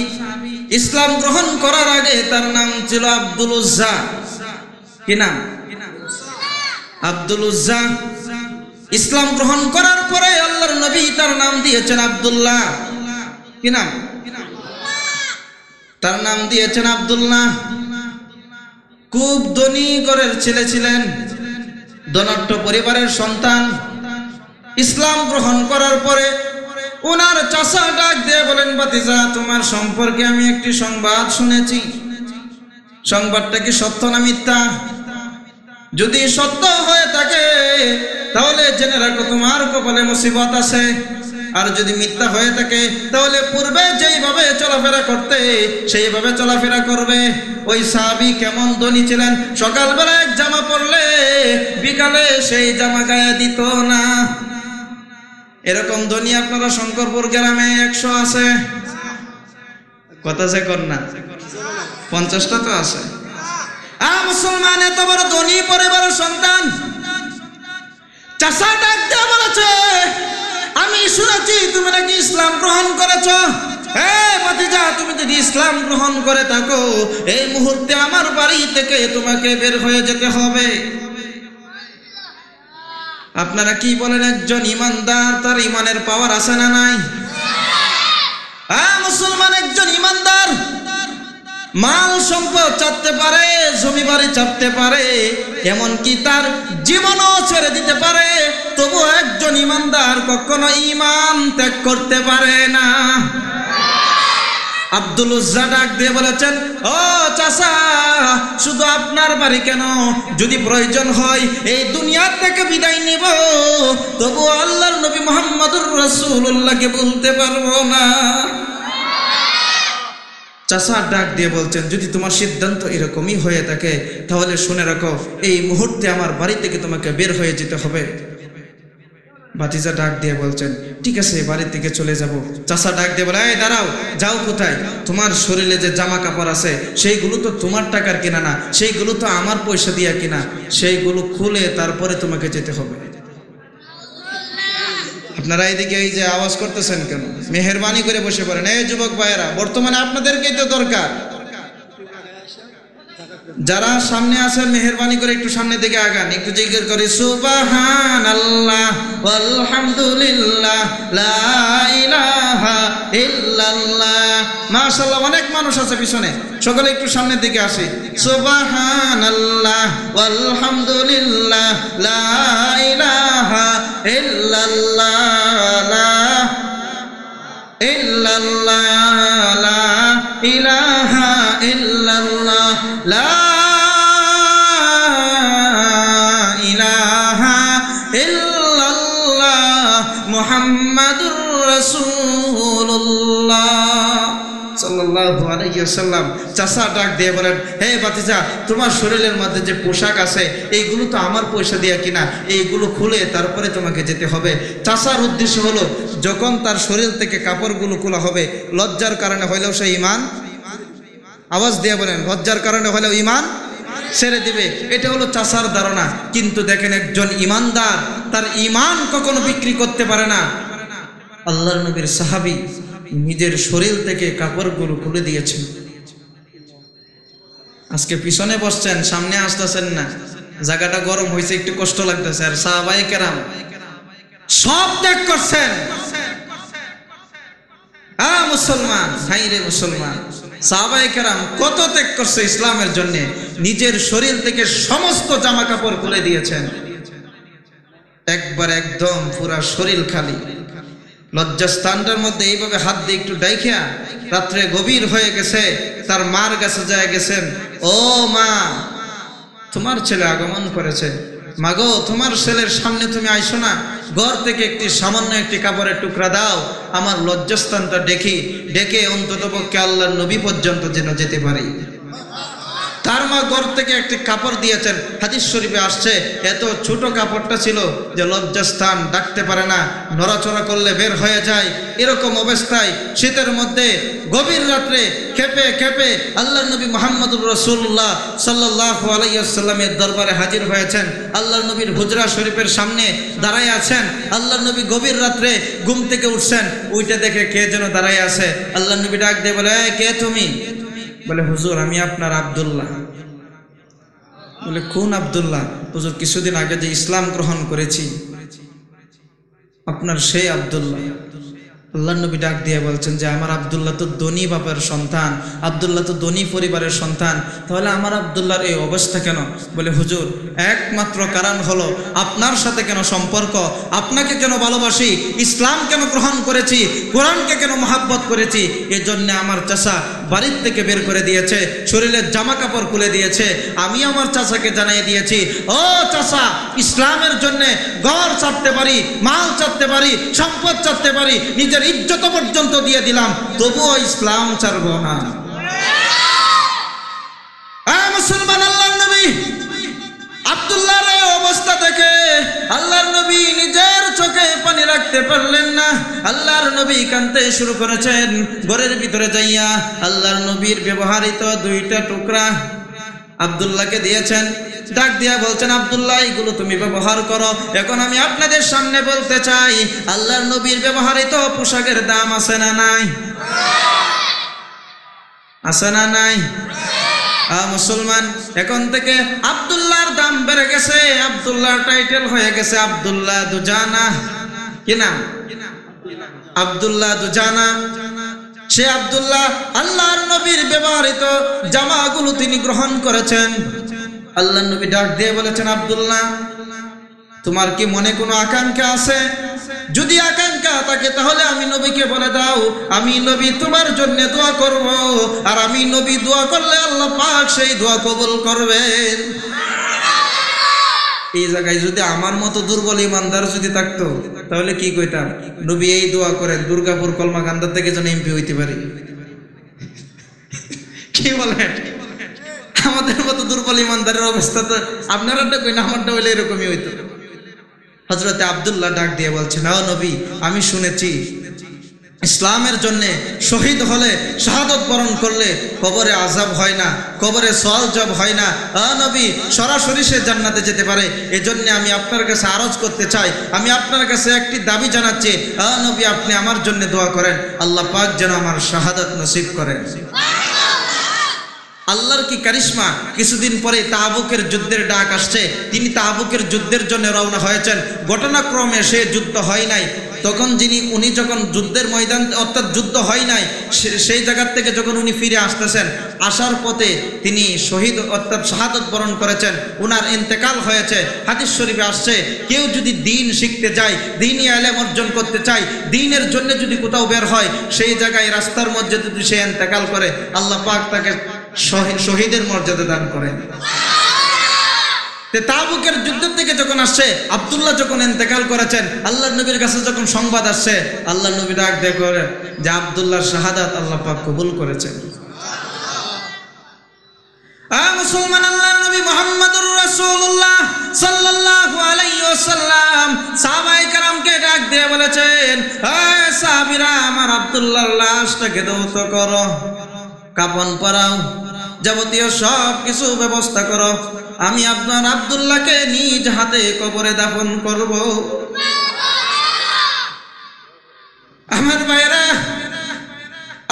ইসলাম গ্রহণ করার আগে তার নাম ছিল আব্দুল উজ্জা। কি নাম? আব্দুল উজ্জা। ইসলাম গ্রহণ করার পরে আল্লাহর নবী তার নাম দিয়েছেন আব্দুল্লাহ। কি নাম? তার নাম দিয়েছেন আব্দুল্লাহ। খুব ধনী ঘরের ছেলে ছিলেন, ধনাঢ্য পরিবারের সন্তান। ইসলাম গ্রহণ করার পরে ওনার চাচা ডাক দিয়ে বলেন, ভাতিজা, তোমার সম্পর্কে আমি একটি সংবাদ শুনেছি। সংবাদটা কি সত্য না মিথ্যা? যদি সত্য হয়ে থাকে তাহলে জেনে রাখো তোমার কপালে মুসিবত আছে, আর যদি মিথ্যা হয়ে থাকে তাহলে পূর্বে যেইভাবে চলাফেরা করতে সেইভাবে চলাফেরা করবে। ওই সাহাবী কেমন ধনী ছিলেন, সকালবেলা এক জামা পরলে বিকালে সেই জামা গায়ে দিত না। এরকম ধনী আপনারা শঙ্করপুর গ্রামে 100 আছে, কথা সে কর না, 50টা তো আছে। মুসলমান এত বড় ধনী পরিবারের সন্তান, চাচা ডাক দিয়ে বলেছে, আমি শুনেছি তুমি নাকি ইসলাম গ্রহণ করেছ। ভাতিজা, তুমি যদি ইসলাম গ্রহণ করে থাকো এই মুহূর্তে আমার বাড়ি থেকে তোমাকে বের হয়ে যেতে হবে। আপনারা কি বলেন? একজন ইমানদার, তার ইমানের পাওয়ার আছে না নাই? মুসলমান একজন ইমানদার মাল সম্পদ চাপতে পারে, জমি বাড়ি চাপতে পারে, এমনকি তার জীবনও ছেড়ে দিতে পারে, তবু একজন ইমানদার কখনো ঈমান ত্যাগ করতে পারে না। আব্দুল উজ্জা ডাক দিয়ে বলেছেন, ও চাচা, শুধু আপনার বাড়ি কেন, যদি প্রয়োজন হয় এই দুনিয়া থেকে বিদায় নিব, তবু আল্লাহর নবী মুহাম্মদুর রাসূলুল্লাহকে বলতে পারবো না। চাচা ডাক দিয়ে বলছেন, যদি তোমার সিদ্ধান্ত এরকমই হয়ে থাকে তাহলে শুনে রাখো, এই মুহূর্তে আমার বাড়ি থেকে তোমাকে বের হয়ে যেতে হবে। ভাতিজা ডাক দিয়ে বলছেন, ঠিক আছে, বাড়ি থেকে চলে যাব। চাচা ডাক দিয়ে বলে, এই দাঁড়াও, যাও কোথায়? তোমার শরীরে যে জামা কাপড় আছে সেইগুলো তো তোমার টাকার কেনা না, সেইগুলো তো আমার পয়সা দিয়া কিনা, সেইগুলো খুলে তারপরে তোমাকে যেতে হবে। আপনারা এইদিকে এই যে আওয়াজ করতেছেন কেন? মেহেরবানি করে বসে পড়েন। এই যুবক ভাইয়েরা, বর্তমানে আপনাদেরকেই তো দরকার। যারা সামনে আছেন মেহেরবানি করে একটু সামনের দিকে আগান, একটু জিকির করে সুবহানাল্লাহ ওয়ালহামদুলিল্লাহ লা ইলাহা ইল্লাল্লাহ। মাশাআল্লাহ, অনেক মানুষ আছে পিছনে, সকলে একটু সামনের দিকে আসি। সুবহানাল্লাহ ওয়ালহামদুলিল্লাহ লা ইলাহা ইল্লাল্লাহ লা ইল্লাল্লাহ লা ইলাহা ইল্লাল্লাহ লা ইলাহা ইল্লাল্লাহ মুহাম্মাদুর রাসূলুল্লাহ সাল্লাল্লাহু আলাইহি ওয়াসাল্লাম। চাচা ডাক দিয়ে বলেন, হে ভাতিজা, তোমার শরীরের মধ্যে যে পোশাক আছে এইগুলো তো আমার পয়সা দিয়ে কিনা, এইগুলো খুলে তারপরে তোমাকে যেতে হবে। চাচার উদ্দেশ্য হলো, যখন তার শরীর থেকে কাপড়গুলো খোলা হবে, লজ্জার কারণে হইলেও সে ঈমান, আওয়াজ দিয়ে বলেন, লজ্জার কারণে হলেও ঈমান ছেড়ে দিবে। এটা হলো চাচার ধারণা। কিন্তু দেখেন, একজন ঈমানদার তার ঈমান কখনো বিক্রি করতে পারে না। আল্লাহর নবীর সাহাবী নিজের শরীর থেকে কাপড়গুলো খুলে দিয়েছেন। আজকে পিছনে বসছেন, সামনে আসতেছেন না, জায়গাটা গরম হয়েছে, একটু কষ্ট লাগতেছে। আর সাহাবায়ে কেরাম সব ত্যাগ করছেন। মুসলমান, হাই রে মুসলমান, সাহাবায়ে কেরাম কত ত্যাগ করছে ইসলামের জন্য। নিজের শরীর থেকে সমস্ত জামা কাপড় খুলে দিয়েছেন, একবার একদম পুরা শরীর খালি। লজ্জাস্থানটার মধ্যে এইভাবে হাত দিয়ে একটু ডাইখা, রাত্রে গভীর হয়ে গেছে, তার মার কাছে যায় গেছেন, ও মা, তোমার ছেলে আগমন করেছে, মাগো তোমার ছেলের সামনে তুমি আইসো না, ঘর থেকে একটি সামান্য একটি কাপড়ের টুকরা দাও, আমার লজ্জাস্থানটা ডেকে অন্ততপক্ষে আল্লাহর নবী পর্যন্ত যেন যেতে পারি। তার মা ঘর থেকে একটি কাপড় দিয়েছেন। হাদিস শরীফে আসছে, এত ছোট কাপড়টা ছিল যে লজ্জাস্থান ডাকতে পারে না, নড়াচড়া করলে বের হয়ে যায়। এরকম অবস্থায় শীতের মধ্যে গভীর রাত্রে খেপে আল্লাহর নবী মুহাম্মদুর রাসূলুল্লাহ সাল্লাল্লাহু আলাইহি ওয়াসাল্লামের দরবারে হাজির হয়েছেন। আল্লাহর নবীর হুজরা শরীফের সামনে দাঁড়ায় আছেন। আল্লাহর নবী গভীর রাত্রে ঘুম থেকে উঠছেন, উইটা দেখে কে যেন দাঁড়ায় আছে। আল্লাহর নবী ডাক দিয়ে বলে, কে তুমি? বলে, হুজুর, আমি আপনার আব্দুল্লাহ। বলে কোন আব্দুল্লাহ? হুজুর কিছুদিন আগে যে ইসলাম গ্রহণ করেছি আপনার সেই আব্দুল্লাহ। আল্লাহ নবী ডাক দিয়ে বলছেন যে আমার আব্দুল্লাহ তো ধনী বাপের সন্তান, আব্দুল্লাহ তো ধনী পরিবারের সন্তান, তাহলে আমার আব্দুল্লাহর এই অবস্থা কেন? বলে হুজুর একমাত্র কারণ হলো আপনার সাথে কেন সম্পর্ক, আপনাকে কেন ভালোবাসি, ইসলাম কেন গ্রহণ করেছি, কোরআনকে কেন মহাব্বত করেছি, এজন্য আমার চাচা বাড়ির থেকে বের করে দিয়েছে, শরীরের জামা কাপড় খুলে দিয়েছে। আমি আমার চাচাকে জানিয়ে দিয়েছি, ও চাচা, ইসলামের জন্য ঘর ছাড়তে পারি, মাল ছাড়তে পারি, সম্পদ ছাড়তে পারি, নিজের ইজ্জত পর্যন্ত দিয়ে দিলাম, তবুও ইসলাম ছাড়বো না। মুসলমান, আল্লাহর নবী আব্দুল্লাহর এই অবস্থা দেখে আল্লাহর নবী নিজের চোখে পানি রাখতে পারলেন না। আল্লাহর নবী কাঁদতে শুরু করেছেন। ঘরের ভিতরে যাইয়া আল্লাহর নবীর ব্যবহৃত 2টা টুকরা আব্দুল্লাহকে দিয়েছেন। ডাক দিয়া বলছেন, আব্দুল্লাহ এগুলো তুমি ব্যবহার করো। এখন আমি আপনাদের সামনে বলতে চাই, আল্লাহর নবীর ব্যবহৃত পোশাকের দাম আছে না নাই? আছে না নাই? মুসলমান, এখন থেকে আব্দুল্লাহর দাম বেড়ে গেছে, আব্দুল্লাহর টাইটেল হয়ে গেছে আব্দুল্লাহ দুজানা। কি নাম? আব্দুল্লাহ দুজানা। সে আব্দুল্লাহ আল্লাহর নবীর ব্যবহৃত জামাগুলো তিনি গ্রহণ করেছেন। আল্লাহর নবী ডাক দিয়ে বলেছেন, আব্দুল্লাহ তোমার কি মনে কোনো আকাঙ্ক্ষা আছে? যদি আকাঙ্ক্ষা থাকে তাহলে আমি নবীকে বলে দাও, আমি নবী তোমার জন্য দোয়া করব, আর আমি নবী দোয়া করলে আল্লাহ পাক সেই দোয়া কবুল করবেন। এই জায়গায় যদি আমার মতো দুর্বল ইমানদার যদি থাকতো তাহলে কি কইতাম? নবী এই দোয়া করেন দুর্গাপুর কলমাকান্দা থেকে যেন এমপি হইতে পারি। কি বলেন? আমাদের মতো দুর্বল ইমানদারের অবস্থা তো আপনারটা কই না, আমারটা হইলে এরকমই হইতো। হযরতে আব্দুল্লাহ ডাক দিয়ে বলছেন, ও নবী, আমি শুনেছি ইসলামের জন্য শহীদ হলে, শাহাদত বরণ করলে কবরে আযাব হয় না, কবরে সওয়াল জব হয় না, নবী সরাসরি সে জান্নাতে যেতে পারে। এজন্য আমি আপনার কাছে আরজ করতে চাই, আমি আপনার কাছে একটি দাবি জানাচ্ছি, নবী আপনি আমার জন্য দোয়া করেন, আল্লাহ পাক যেন আমার শাহাদাত নসিব করেন। আল্লাহর কি কারিশমা! কিছুদিন পরে তাবুকের যুদ্ধের ডাক আসছে। তিনি তাবুকের যুদ্ধের জন্য রওনা হয়েছেন। ঘটনাক্রমে সে যুদ্ধ হয় নাই। তখন উনি যখন যুদ্ধের ময়দান, অর্থাৎ যুদ্ধ হয় নাই, সেই জায়গার থেকে যখন উনি ফিরে আসতেছেন, আসার পথে তিনি শহীদ অর্থাৎ শাহাদত বরণ করেছেন, উনার ইন্তেকাল হয়েছে। হাদিস শরীফে আসছে, কেউ যদি দ্বীন শিখতে যায়, দ্বীনি ইলম অর্জন করতে চায়, দ্বীনের জন্য যদি কোথাও বের হয়, সেই জায়গায় রাস্তার মধ্যে যদি সে ইন্তেকাল করে, আল্লাহ পাক তাকে শহীদের মর্যাদা দান করেন। তাবুকের যুদ্ধ থেকে যখন আসছে, আব্দুল্লাহ যখন ইন্তেকাল করেছেন, আল্লাহর নবীর কাছে যখন সংবাদ আসছে, আল্লাহর নবী ডাক দিয়ে করে যে আব্দুল্লাহর শাহাদাত আল্লাহ পাক কবুল করেছেন। মুসলমান, আল্লাহর নবী মুহাম্মদুর রাসূলুল্লাহ সাল্লাল্লাহু আলাইহি ওয়াসাল্লাম সাহাবায়ে কেরামকে ডাক দিয়ে বলেছেন, হে সাহাবীরা, আমার আব্দুল্লাহর লাশটাকে দৌত করো, কাফন পরাও, যাবতীয় সব কিছু ব্যবস্থা করো, আমি আপনার আব্দুল্লাহকে নিজ হাতে কবরে দাফন করব। আমার ভাইরা,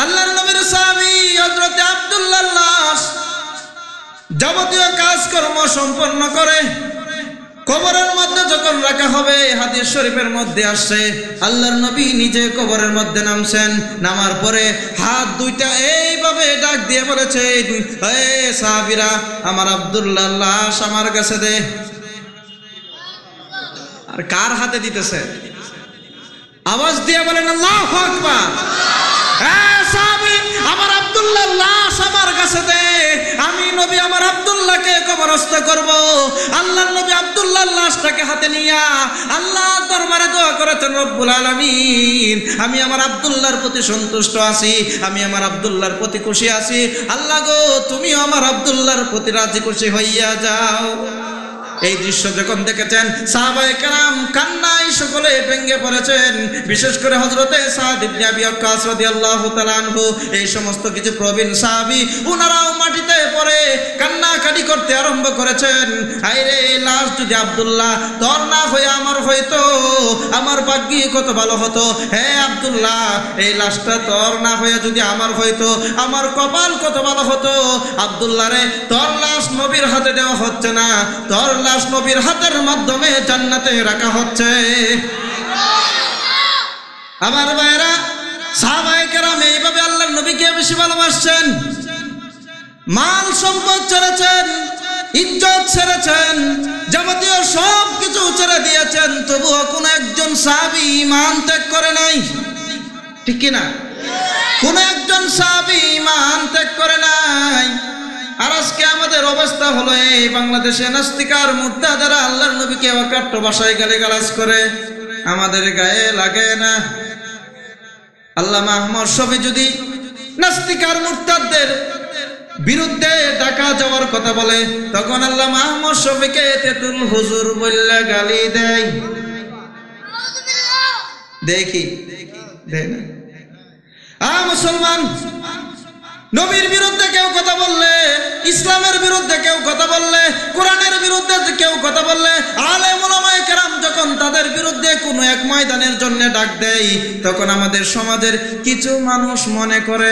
আল্লাহর নবীর সাহাবী হযরত আব্দুল্লাহর লাশ যাবতীয় কাজকর্ম সম্পন্ন করে কবরের মধ্যে যখন রাখা হবে, হাদিস শরীফের মধ্যে আসছে আল্লাহর নবী নিজে কবরের মধ্যে নামছেন। নামার পরে হাত দুইটা এইভাবে ডাক দিয়ে বলেছেন, হে সাহাবীরা, আমার আব্দুল্লাহর লাশ আমার কাছে দে। আর কার হাতে দিতেছে? আওয়াজ দিয়ে বলেন আল্লাহু আকবার। হে সাহাবী, আমার আব্দুল্লাহর লাশ আমার কাছে দে, আমি নবী আমার আব্দুল্লাহকে কবরস্থ করব। আল্লাহর নবী আব্দুল্লাহর লাশটাকে হাতে নিয়া আল্লাহর দরবারে দোয়া করেছেন, রব্বুল আলামিন, আমি আমার আব্দুল্লাহর প্রতি সন্তুষ্ট আছি, আমি আমার আব্দুল্লাহর প্রতি খুশি আছি, আল্লাহ গো তুমিও আমার আব্দুল্লাহর প্রতি রাজি খুশি হইয়া যাও। এই দৃশ্য যখন দেখেছেন, সাহাবায়ে কেরাম কান্নায় সকলে ভেঙে পড়েছেন। বিশেষ করে হযরতে সাদ ইবনে আবি ওয়াক্কাস রাদিয়াল্লাহু তাআলা আনহু, এই সমস্ত কিছু প্রবীণ সাহাবী, উনারাও মাটিতে পড়ে কান্নাকাটি করতে আরম্ভ করেছেন, আইরে এই লাশ যদি আব্দুল্লাহ তোর না হয়ে আমার হয়তো, আমার ভাগ্যি কত ভালো হতো। হে আব্দুল্লাহ, এই লাশটা তোর না হয়ে যদি আমার হয়তো, আমার কপাল কত ভালো হতো। আব্দুল্লাহ রে, তোর লাশ নবীর হাতে দেওয়া হচ্ছে না, তোর লাশ নবীর হাতের মাধ্যমে জান্নাতে রাখা হচ্ছে। আমার ভাইরা, সাহাবায়ে কেরাম এইভাবে আল্লাহর নবীকে বেশি ভালোবাসছেন। মাল সম্পদ ছেড়েছেন, ইজ্জত ছেড়েছেন, যাবতীয় সব কিছু ছেড়ে দিয়েছেন, তবুও কোন একজন সাহাবী ঈমান ত্যাগ করে নাই, ঠিক কি না? কোন একজন সাহাবী ঈমান ত্যাগ করে নাই। আর আজকে আমাদের অবস্থা হলো এই, বাংলাদেশে নাস্তিকার মুরতাদারা আল্লাহর নবীকে অকাট্য ভাষায় গালিগালাজ করে, আমাদের গায়ে লাগে না। আল্লামা আহমদ শফী যদি নাস্তিকার মুরতাদদের বিরুদ্ধে ঢাকা যাওয়ার কথা বলে, তখন আল্লামা আহমদ শফীকে তেতুল হুজুর বললে গালি দেয়। দেখি দেয় না। মুসলমান, নবীর বিরুদ্ধে কেউ কথা বললে, ইসলামের বিরুদ্ধে কেউ কথা বললে, কোরআনের বিরুদ্ধে কেউ কথা বললে, আলেম উলামায়ে কেরাম যখন তাদের বিরুদ্ধে কোনো এক ময়দানের জন্য ডাক দেয়, তখন আমাদের সমাজের কিছু মানুষ মনে করে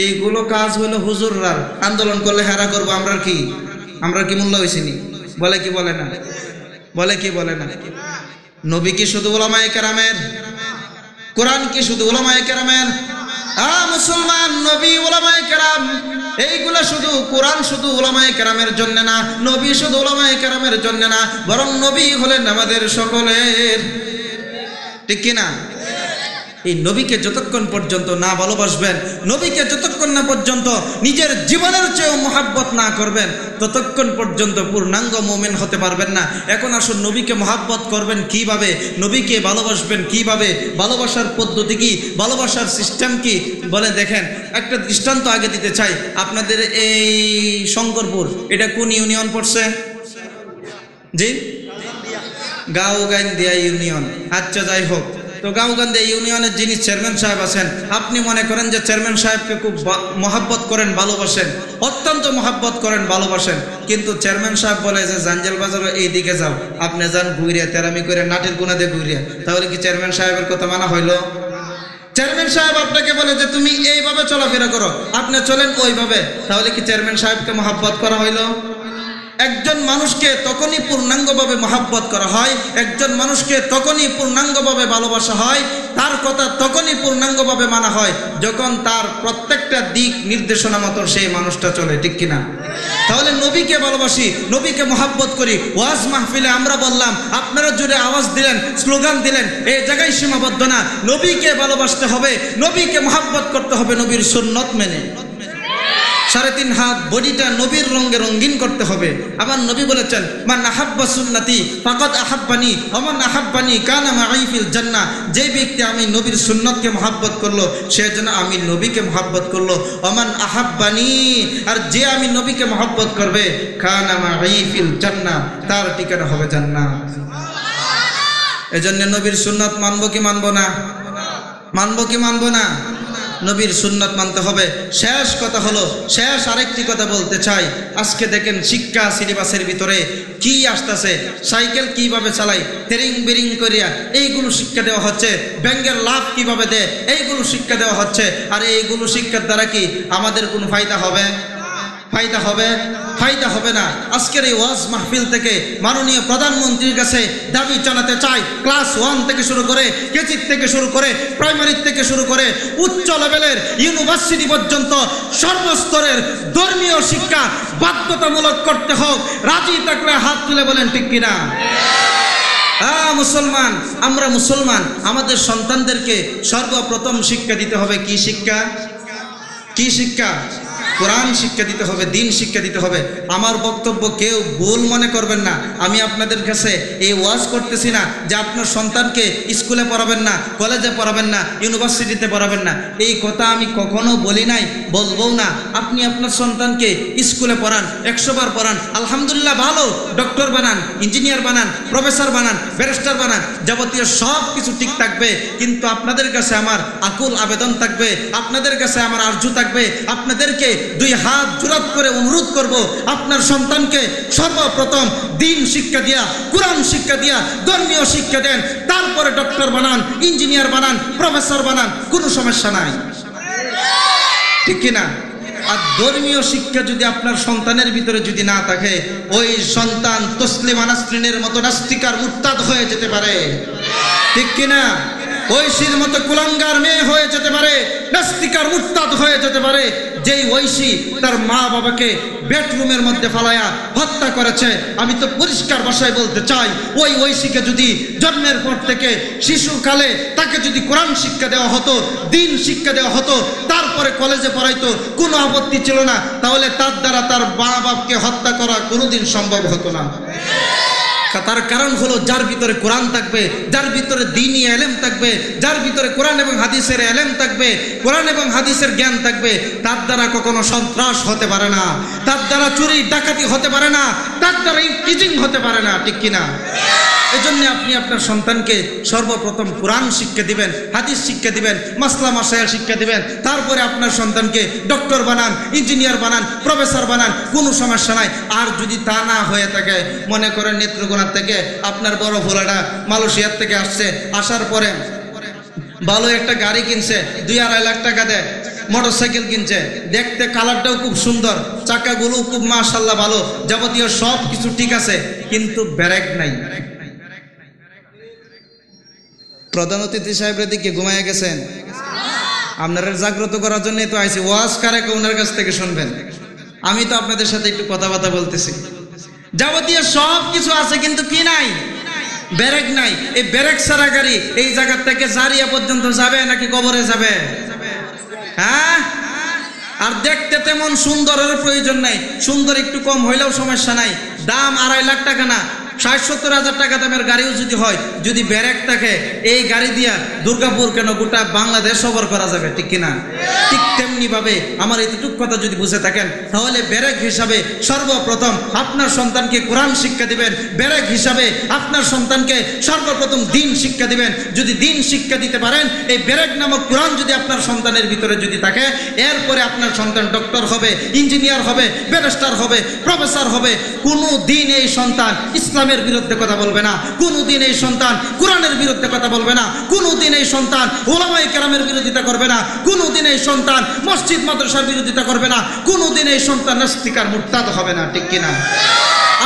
এইগুলো কাজ হলো হুজুররার, আন্দোলন করলে হেরা করবো, আমরা কি মূল্য হয়েছিনি? বলে কি বলে না? বলে কি বলে না? নবী কি শুধু উলামায়ে কেরামের? কোরআন কি শুধু উলামায়ে কেরামের? মুসলমান, নবী উলামায়ে কেরাম এইগুলা শুধু, কোরআন শুধু উলামায়ে কেরামের জন্য না, নবী শুধু উলামায়ে কেরামের জন্য না, বরং নবী হলেন আমাদের সকলের, ঠিক কি না? এই নবীকে যতক্ষণ পর্যন্ত না ভালোবাসবেন, নবীকে যতক্ষণ না পর্যন্ত নিজের জীবনের চেয়েও মহাব্বত না করবেন, ততক্ষণ পর্যন্ত পূর্ণাঙ্গ মুমিন হতে পারবেন না। এখন আসুন, নবীকে মহাব্বত করবেন কিভাবে, নবীকে ভালোবাসবেন কিভাবে, ভালোবাসার পদ্ধতি কি, ভালোবাসার সিস্টেম কি বলে দেখেন। একটা দৃষ্টান্ত আগে দিতে চাই আপনাদের। এই শঙ্করপুর, এটা কোন ইউনিয়ন পড়ছে? জি, গাঁওগান্দিয়া ইউনিয়ন। আচ্ছা, যাই হোক, তো গাঁওগান্দিয়া ইউনিয়নের যিনি চেয়ারম্যান সাহেব আছেন, আপনি মনে করেন যে চেয়ারম্যান সাহেবকে খুব মহাব্বত করেন, ভালোবাসেন, অত্যন্ত মহাব্বত করেন, ভালোবাসেন, কিন্তু চেয়ারম্যান সাহেব বলে যে জাঞ্জাল বাজারও এই দিকে যাও, আপনি যান ঘুরিয়া, তেরামি করে নাটের গুণা দিয়ে ঘুরিয়া, তাহলে কি চেয়ারম্যান সাহেবের কথা মানা হইল? চেয়ারম্যান সাহেব আপনাকে বলে যে তুমি এইভাবে চলাফেরা করো, আপনি চলেন ওইভাবে, তাহলে কি চেয়ারম্যান সাহেবকে মহাব্বত করা হইল? একজন মানুষকে তখনই পূর্ণাঙ্গভাবে মহাব্বত করা হয়, একজন মানুষকে তখনই পূর্ণাঙ্গভাবে ভালোবাসা হয়, তার কথা তখনই পূর্ণাঙ্গভাবে মানা হয় যখন তার প্রত্যেকটা দিক নির্দেশনা মতো সেই মানুষটা চলে, ঠিক কিনা? তাহলে নবীকে ভালোবাসি, নবীকে মহাব্বত করি। ওয়াজ মাহফিলে আমরা বললাম, আপনারা জুড়ে আওয়াজ দিলেন, স্লোগান দিলেন, এই জায়গায় সীমাবদ্ধ না, নবীকে ভালোবাসতে হবে, নবীকে মহাব্বত করতে হবে, নবীর সুন্নত মেনে 3.5 হাত বডিটা নবীর রঙে রঙিন করতে হবে। আবার নবী বলেছেন, মান আহাব্বা সুন্নতি ফাকাদ আহাব্বানি ওয়া মান আহাব্বানি কানা মাই ফিল জান্নাহ। যে ব্যক্তি আমি নবীর সুন্নতকে মহব্বত করলো, সে যেন আমি নবীকে মহব্বত করলো। ওয়া মান আহাব্বানি, আর যে আমি নবীকে মহব্বত করবে, কানা মাই ফিল জান্নাহ, তার ঠিকানা হবে জান্নাত। এজন্য নবীর সুন্নত মানবো কি মানবো না? মানবো কি মানবো না? নবীর সুন্নত মানতে হবে। শেষ কথা হলো, শেষ আরেকটি কথা বলতে চাই। আজকে দেখেন শিক্ষা সিলেবাসের ভিতরে কি আসতেছে, সাইকেল কিভাবে চালাই, তেরিং বেরিং করিয়া এইগুলো শিক্ষা দেওয়া হচ্ছে, ব্যাংকের লাভ কিভাবে দেয় এইগুলো শিক্ষা দেওয়া হচ্ছে। আর এইগুলো শিক্ষার দ্বারা কি আমাদের কোনো ফায়দা হবে? ফায়দা হবে? ফায়দা হবে না। আজকের এই ওয়াজ মাহফিল থেকে মাননীয় প্রধানমন্ত্রীর কাছে দাবি জানাতে চাই, ক্লাস 1 থেকে শুরু করে, কেজি থেকে শুরু করে, প্রাইমারি থেকে শুরু করে উচ্চ লেভেলের ইউনিভার্সিটি পর্যন্ত সর্বস্তরের ধর্মীয় শিক্ষা বাধ্যতামূলক করতে হোক। রাজি থাকলে হাত তুলে বলেন ঠিক কিনা? মুসলমান, আমরা মুসলমান, আমাদের সন্তানদেরকে সর্বপ্রথম শিক্ষা দিতে হবে কি শিক্ষা? কি শিক্ষা? কোরআন শিক্ষা দিতে হবে, দিন শিক্ষা দিতে হবে। আমার বক্তব্য কেউ ভুল মনে করবেন না। আমি আপনাদের কাছে এই ওয়াজ করতেছি না যে আপনার সন্তানকে স্কুলে পড়াবেন না, কলেজে পড়াবেন না, ইউনিভার্সিটিতে পড়াবেন না। এই কথা আমি কখনো বলি নাই, বলবো না। আপনি আপনার সন্তানকে স্কুলে পড়ান, 100 বার পড়ান, আলহামদুলিল্লাহ ভালো, ডক্টর বানান, ইঞ্জিনিয়ার বানান, প্রফেসর বানান, ব্যারিস্টার বানান, যাবতীয় সব কিছু ঠিক থাকবে। কিন্তু আপনাদের কাছে আমার আকুল আবেদন থাকবে, আপনাদের কাছে আমার আরজু থাকবে, আপনাদেরকে দুই হাত জোড়াত করে অনুরোধ করব, আপনার সন্তানকে সর্বপ্রথম দিন শিক্ষা দিয়া, কোরআন শিক্ষা দিয়া, ধর্মীয় শিক্ষা দেন, তারপরে ডক্টর বানান, ইঞ্জিনিয়ার বানান, প্রফেসর বানান, কোনো সমস্যা নাই, ঠিক কিনা? আর ধর্মীয় শিক্ষা যদি আপনার সন্তানের ভিতরে যদি না থাকে, ওই সন্তান তসলিমা নাসরিনের মতো নাস্তিকার মুরতাদ হয়ে যেতে পারে, ঠিক কিনা? ঐশীর মতো কুলাঙ্গার মেয়ে হয়ে যেতে পারে, নাস্তিকার মুরতাদ হয়ে যেতে পারে। যেই ঐশী তার মা বাবাকে বেডরুমের মধ্যে ফালায়া হত্যা করেছে, আমি তো পরিষ্কার ভাষায় বলতে চাই, ওই ঐশীকে যদি জন্মের পর থেকে শিশুকালে তাকে যদি কোরআন শিক্ষা দেওয়া হতো, দিন শিক্ষা দেওয়া হতো, তারপরে কলেজে পড়াইতো, কোনো আপত্তি ছিল না, তাহলে তার দ্বারা তার মা বাপকে হত্যা করা কোনোদিন সম্ভব হতো না। তার কারণ হলো, যার ভিতরে কোরআন থাকবে, যার ভিতরে দ্বীনি ইলম থাকবে, যার ভিতরে কোরআন এবং হাদিসের ইলম থাকবে, কোরআন এবং হাদিসের জ্ঞান থাকবে, তার দ্বারা কখনো সন্ত্রাস হতে পারে না, তার দ্বারা চুরি ডাকাতি হতে পারে না, তার দ্বারা ইফটিজিং হতে পারে না, ঠিক কিনা? এজন্য আপনি আপনার সন্তানকে সর্বপ্রথম কোরআন শিক্ষা দিবেন, হাদিস শিক্ষা দিবেন, মাসলা মাসাইল শিক্ষা দিবেন, তারপরে আপনার সন্তানকে ডক্টর বানান, ইঞ্জিনিয়ার বানান, প্রফেসর বানান, কোনো সমস্যা নাই। আর যদি তা না হয়ে থাকে, মনে করেন নেত্রকোনা থেকে আপনার বড় ভোলাটা মালয়েশিয়ার থেকে আসছে, আসার পরে ভালো একটা গাড়ি কিনছে, 2-2.5 লাখ টাকা দেয়, মোটরসাইকেল কিনছে, দেখতে কালারটাও খুব সুন্দর, চাকাগুলো খুব মাশাআল্লাহ ভালো, যাবতীয় সব কিছু ঠিক আছে, কিন্তু ব্রেক নাই। প্রধান অতিথি সাহেবের দিকে ঘুমাইয়া গেছেন, আপনারা জাগ্রত করার জন্য তো আইছি, ওয়াজ কারে ওনার কাছ থেকে শুনবেন। আমি তো আপনাদের সাথে একটু কথাবার্তা বলতেছি, যাবতীয় সব কিছু আছে, কিন্তু কি নাই? ব্রেক নাই। এই ব্রেক ছাড়া গাড়ি এই জায়গা থেকে জারিয়া পর্যন্ত যাবে নাকি কবরে যাবে? হ্যাঁ। আর দেখতে তেমন সুন্দরের প্রয়োজন নাই, সুন্দর একটু কম হইলেও সমস্যা নাই, দাম 2.5 লাখ টাকা না, 60-70 হাজার টাকা দামের গাড়িও যদি হয়, যদি ব্রেক থাকে, এই গাড়ি দিয়া দুর্গাপুর কেন গোটা বাংলাদেশ সফর করা যাবে, ঠিক কিনা? ঠিক তেমনি ভাবে আমার এতটুকু কথা যদি বুঝে থাকেন, তাহলে ব্রেক হিসাবে সর্বপ্রথম আপনার সন্তানকে কোরআন শিক্ষা দিবেন, ব্রেক হিসাবে আপনার সন্তানকে সর্বপ্রথম দিন শিক্ষা দিবেন। যদি দিন শিক্ষা দিতে পারেন, এই ব্রেক নামক কোরআন যদি আপনার সন্তানের ভিতরে যদি থাকে, এরপরে আপনার সন্তান ডক্টর হবে, ইঞ্জিনিয়ার হবে, ব্যারিস্টার হবে, প্রফেসর হবে। কোনো দিন এই সন্তান ইসলামের বিরুদ্ধে কথা বলবে না, কোনোদিন এই সন্তান কোরআনের বিরুদ্ধে কথা বলবে না, কোনোদিন এই সন্তান উলামায়ে কেরামের বিরোধিতা করবে না, কোনোদিন এই সন্তান মসজিদ মাদ্রাসার বিরোধিতা করবে না, কোনোদিন এই সন্তান নাস্তিকার মুরতাদ হবে না, ঠিক কিনা?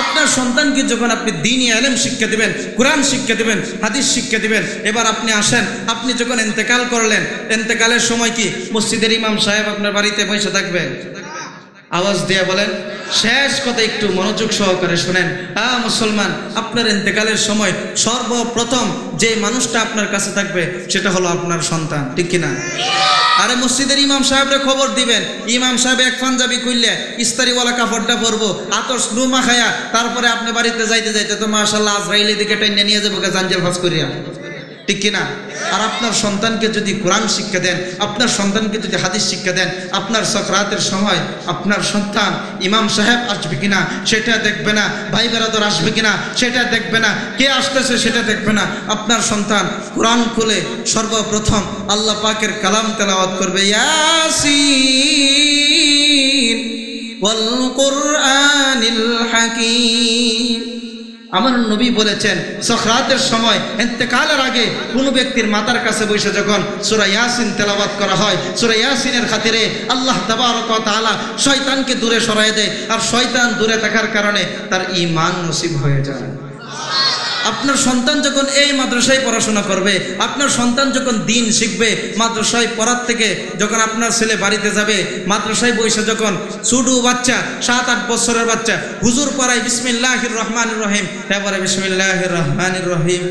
আপনার সন্তানকে যখন আপনি দ্বীনি ইলম শিক্ষা দিবেন, কোরআন শিক্ষা দিবেন, হাদিস শিক্ষা দিবেন, এবার আপনি আসেন, আপনি যখন ইন্তেকাল করলেন, ইন্তেকালের সময় কি মসজিদের ইমাম সাহেব আপনার বাড়িতে বসে থাকবেন? আওয়াজ দিয়ে বলেন, শেষ কথা একটু মনোযোগ সহকারে শুনেন। হ্যাঁ মুসলমান, আপনার ইন্তেকালের সময় সর্বপ্রথম যে মানুষটা আপনার কাছে থাকবে সেটা হলো আপনার সন্তান, ঠিক কিনা? আরে মসজিদের ইমাম সাহেবরে খবর দিবেন, ইমাম সাহেব এক পাঞ্জাবি খুললে ইস্তারিওয়ালা কাপড়টা পরবো, আতর লুমা খায়া, তারপরে আপনি বাড়িতে যাইতে যাইতে তো মাশাআল্লাহ আজরাইল দিকে টেনে নিয়ে যাবো জাঞ্জাল ফাঁস করিয়া, ঠিক কিনা? আর আপনার সন্তানকে যদি কোরআন শিক্ষা দেন, আপনার সন্তানকে যদি হাদিস শিক্ষা দেন, আপনার সাকরাতের সময় আপনার সন্তান ইমাম সাহেব আসবে কিনা সেটা দেখবে না, ভাই বেরাদর আসবে কিনা সেটা দেখবে না, কে আসতেছে সেটা দেখবে না, আপনার সন্তান কোরআন খুলে সর্বপ্রথম আল্লাহ পাকের কালাম তেলাওয়াত করবে, ইয়াসিন ওয়াল কুরআনিল হাকীম। আমার নবী বলেছেন, সাকরাতের সময় ইন্তেকালের আগে কোনো ব্যক্তির মাথার কাছে বসে যখন সূরা ইয়াসিন তেলাওয়াত করা হয়, সূরা ইয়াসিনের খাতিরে আল্লাহ তাবারক ওয়া তাআলা শয়তানকে দূরে সরায় দেয়, আর শয়তান দূরে থাকার কারণে তার ঈমান নসিব হয়ে যায়। আপনার সন্তান যখন এই মাদ্রাসায় পড়াশোনা করবে, আপনার সন্তান যখন দিন শিখবে, মাদ্রাসায় পড়ার থেকে যখন আপনার ছেলে বাড়িতে যাবে, মাদ্রাসায় বসে যখন ছোট বাচ্চা 7-8 বছরের বাচ্চা হুজুর পড়ায় বিসমিল্লাহির রহমানির রহিম, হ্যাঁ বলে বিসমিল্লাহির রহমানির রহিম,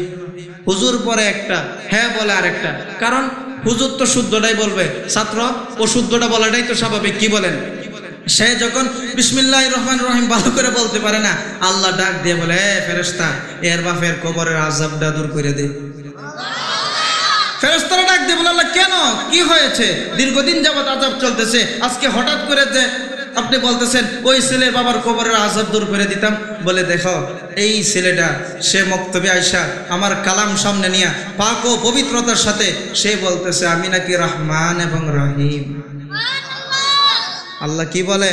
হুজুর পরে একটা, হ্যাঁ বলে আরেকটা, কারণ হুজুর তো শুদ্ধটাই বলবে, ছাত্র ও শুদ্ধটা বলাটাই তো স্বাভাবিক, কি বলেন? সে যখন বিসমিল্লাহির রহমানির রহিম ভালো করে বলতে পারে না, আল্লাহ ডাক দিয়ে বলে, এ ফেরেশতা, এর বাপের কবরের আযাবটা দূর করে দে। ফেরেশতারা ডাক দিয়ে বলে, আল্লাহ কেন, কি হয়েছে? দীর্ঘদিন যাবত আযাব চলতেছে, আজকে হঠাৎ করে যে আপনি বলতেছেন ওই ছেলের বাবার কবরের আযাব দূর করে দিতাম। বলে, দেখো এই ছেলেটা সে মক্তবে আয়সা আমার কালাম সামনে নিয়ে পাক ও পবিত্রতার সাথে সে বলতেছে আমি নাকি রহমান এবং রহিম। আল্লাহ কি বলে?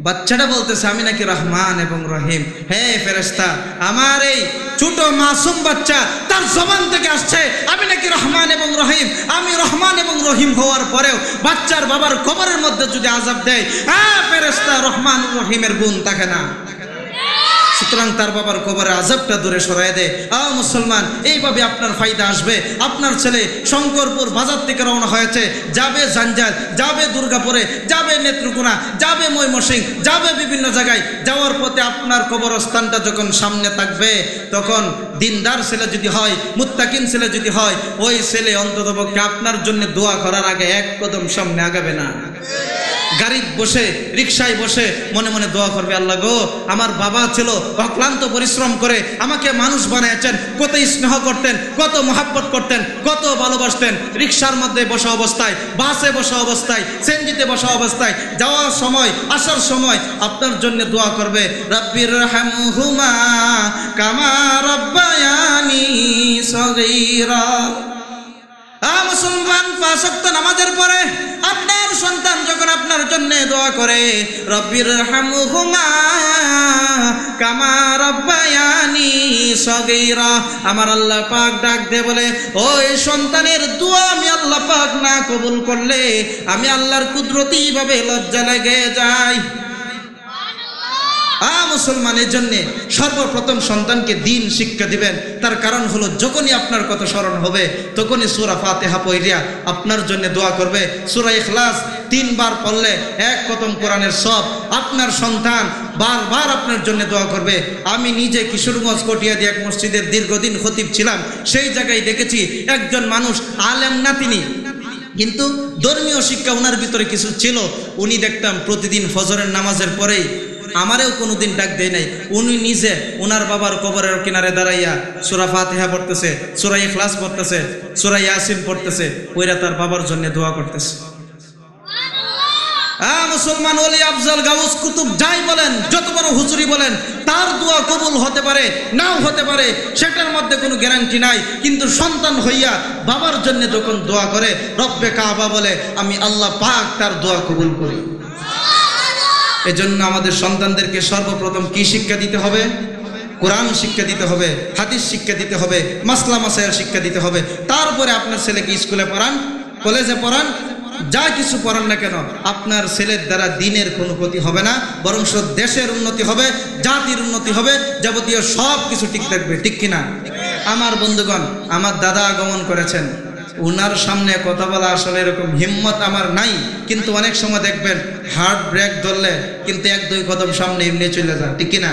বাচ্চাটা বলতেছে আমি নাকি রহমান এবং রহিম। হে ফেরেশতা, আমার এই ছোট মাসুম বাচ্চা তার জবান থেকে আসছে আমি নাকি রহমান এবং রহিম। আমি রহমান এবং রহিম হওয়ার পরেও বাচ্চার বাবার কবরের মধ্যে যদি আযাব দেয়, হ্যাঁ ফেরেশতা, রহমান রহিমের গুণ থাকে না। সুতরাং তার বাবার কবরের আযাবটা দূরে সরায় দে। মুসলমান, এইভাবে আপনার ফায়দা আসবে। আপনার ছেলে শঙ্করপুর বাজার থেকে রওনা হয়েছে, যাবে জাঞ্জাল, যাবে দুর্গাপুরে, যাবে নেত্রকোনা, যাবে ময়মনসিং, যাবে বিভিন্ন জায়গায়। যাওয়ার পথে আপনার কবরস্থানটা যখন সামনে থাকবে, তখন দিনদার ছেলে যদি হয়, মুত্তাকিন ছেলে যদি হয়, ওই ছেলে অন্ততপক্ষে আপনার জন্য দোয়া করার আগে এক কদম সামনে আগাবে না। গাড়িতে বসে, রিকশায় বসে মনে মনে দোয়া করবে, আল্লাহ গো, আমার বাবা ছিল অক্লান্ত পরিশ্রম করে আমাকে মানুষ বানিয়েছেন, কত স্নেহ করতেন, কত মহাব্বত করতেন, কত ভালোবাসতেন। রিকশার মধ্যে বসা অবস্থায়, বাসে বসা অবস্থায়, সেনজিতে বসা অবস্থায়, যাওয়ার সময়, আসার সময় আপনার জন্য দোয়া করবে, রাব্বির হামহুমা কামা রাব্বায়ানি সগীরা। মুসলমান, 5 ওয়াক্ত নামাজের পরে আপনার সন্তান যখন আপনার জন্য দোয়া করে, রব্বির হামহুমা কামা রাব্বায়ানি সগীরা, আমার আল্লাহ পাক ডাক দে বলে, ওই সন্তানের দোয়া আমি আল্লাহ পাক না কবুল করলে আমি আল্লাহর কুদরতি ভাবে লজ্জা লেগে যাই। মুসলমানের জন্য সর্বপ্রথম সন্তানকে দিন শিক্ষা দিবেন। তার কারণ হলো, যখনই আপনার কথা স্মরণ হবে তখনই সূরা ফাতিহা পড়িয়া আপনার জন্য দোয়া করবে। সূরা ইখলাস 3 বার পড়লে 1 খতম কোরআনের সব। আপনার সন্তান বারবার আপনার জন্য দোয়া করবে। আমি নিজে কিশোরগঞ্জ কটিয়াদি এক মসজিদের দীর্ঘদিন খতিব ছিলাম। সেই জায়গায় দেখেছি একজন মানুষ, আলেম না তিনি, কিন্তু ধর্মীয় শিক্ষা ওনার ভিতরে কিছু ছিল। উনি দেখতাম প্রতিদিন ফজরের নামাজের পরেই, আমারেও কোনোদিন ডাক দেয় নাই, উনি নিজে ওনার বাবার কবরের কিনারে দাঁড়াইয়া সূরা ফাতিহা পড়তেছে, সূরা ইখলাস পড়তেছে, সূরা ইয়াসিন পড়তেছে, ওইরা তার বাবার জন্য দোয়া করতেছে। মুসলমান, ওলি আফজল গাউস কুতুব যাই বলেন, যত বড় হুজুরি বলেন, তার দোয়া কবুল হতে পারে, নাও হতে পারে, সেটার মধ্যে কোনো গ্যারান্টি নাই। কিন্তু সন্তান হইয়া বাবার জন্য যখন দোয়া করে, রব্বে কাবা বলে, আমি আল্লাহ পাক তার দোয়া কবুল করি। এজন্য আমাদের সন্তানদেরকে সর্বপ্রথম কি শিক্ষা দিতে হবে? কোরআন শিক্ষা দিতে হবে, হাদিস শিক্ষা দিতে হবে, মাসলা মাসাইল শিক্ষা দিতে হবে। তারপরে আপনার ছেলেকে স্কুলে পড়ান, কলেজে পড়ান, যা কিছু পড়ান না কেন, আপনার ছেলের দ্বারা দিনের কোনো ক্ষতি হবে না, বরং দেশের উন্নতি হবে, জাতির উন্নতি হবে, যাবতীয় সব কিছু ঠিক থাকবে। ঠিক কিনা? আমার বন্ধুগণ, আমার দাদা আগমন করেছেন, ওনার সামনে কথা বলা আসলে এরকম হিম্মত আমার নাই, কিন্তু অনেক সময় দেখবেন হার্ট ব্রেক ধরলে কিন্তু 1-2 কদম সামনে এমনি চলে যায়। ঠিক কিনা?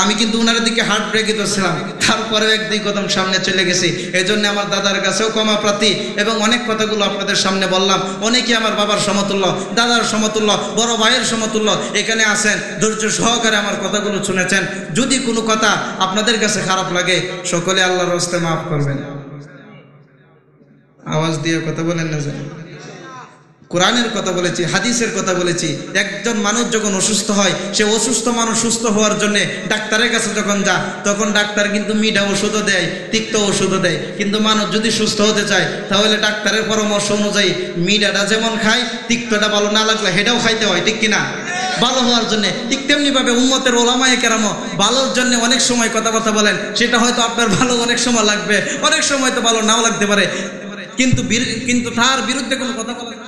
আমি কিন্তু ওনার দিকে হার্ট ব্রেকই ধরছিলাম, তারপরেও 1-2 কদম সামনে চলে গেছি। এই জন্য আমার দাদার কাছেও ক্ষমা প্রার্থী, এবং অনেক কথাগুলো আপনাদের সামনে বললাম। অনেকে আমার বাবার সমতুল্য, দাদার সমতুল্য, বড় ভাইয়ের সমতুল্য এখানে আছেন, ধৈর্য সহকারে আমার কথাগুলো শুনেছেন। যদি কোনো কথা আপনাদের কাছে খারাপ লাগে, সকলে আল্লাহর রাস্তায় মাফ করবেন। আওয়াজ দিয়ে কথা বলেন না, জানি কোরআনের কথা বলেছি, হাদিসের কথা বলেছি। একজন মানুষ যখন অসুস্থ হয়, সে অসুস্থ মানুষ সুস্থ হওয়ার জন্য ডাক্তারের কাছে যখন যায়, তখন ডাক্তার কিন্তু মিঠা ওষুধও দেয়, তিক্ত ওষুধও দেয়। কিন্তু মানুষ যদি সুস্থ হতে চায়, তাহলে ডাক্তারের পরামর্শ অনুযায়ী মিঠাটা যেমন খায়, তিক্তটা ভালো না লাগলে হেটাও খাইতে হয়। ঠিক কিনা? ভালো হওয়ার জন্য। ঠিক তেমনি ভাবে উম্মতের ওলামায়ে কেরামও ভালোর জন্য অনেক সময় কথাবার্তা বলেন, সেটা হয়তো আপনার ভালো অনেক সময় লাগবে, অনেক সময় তো ভালো নাও লাগতে পারে, কিন্তু তার বিরুদ্ধে কোনো কথা বলেন।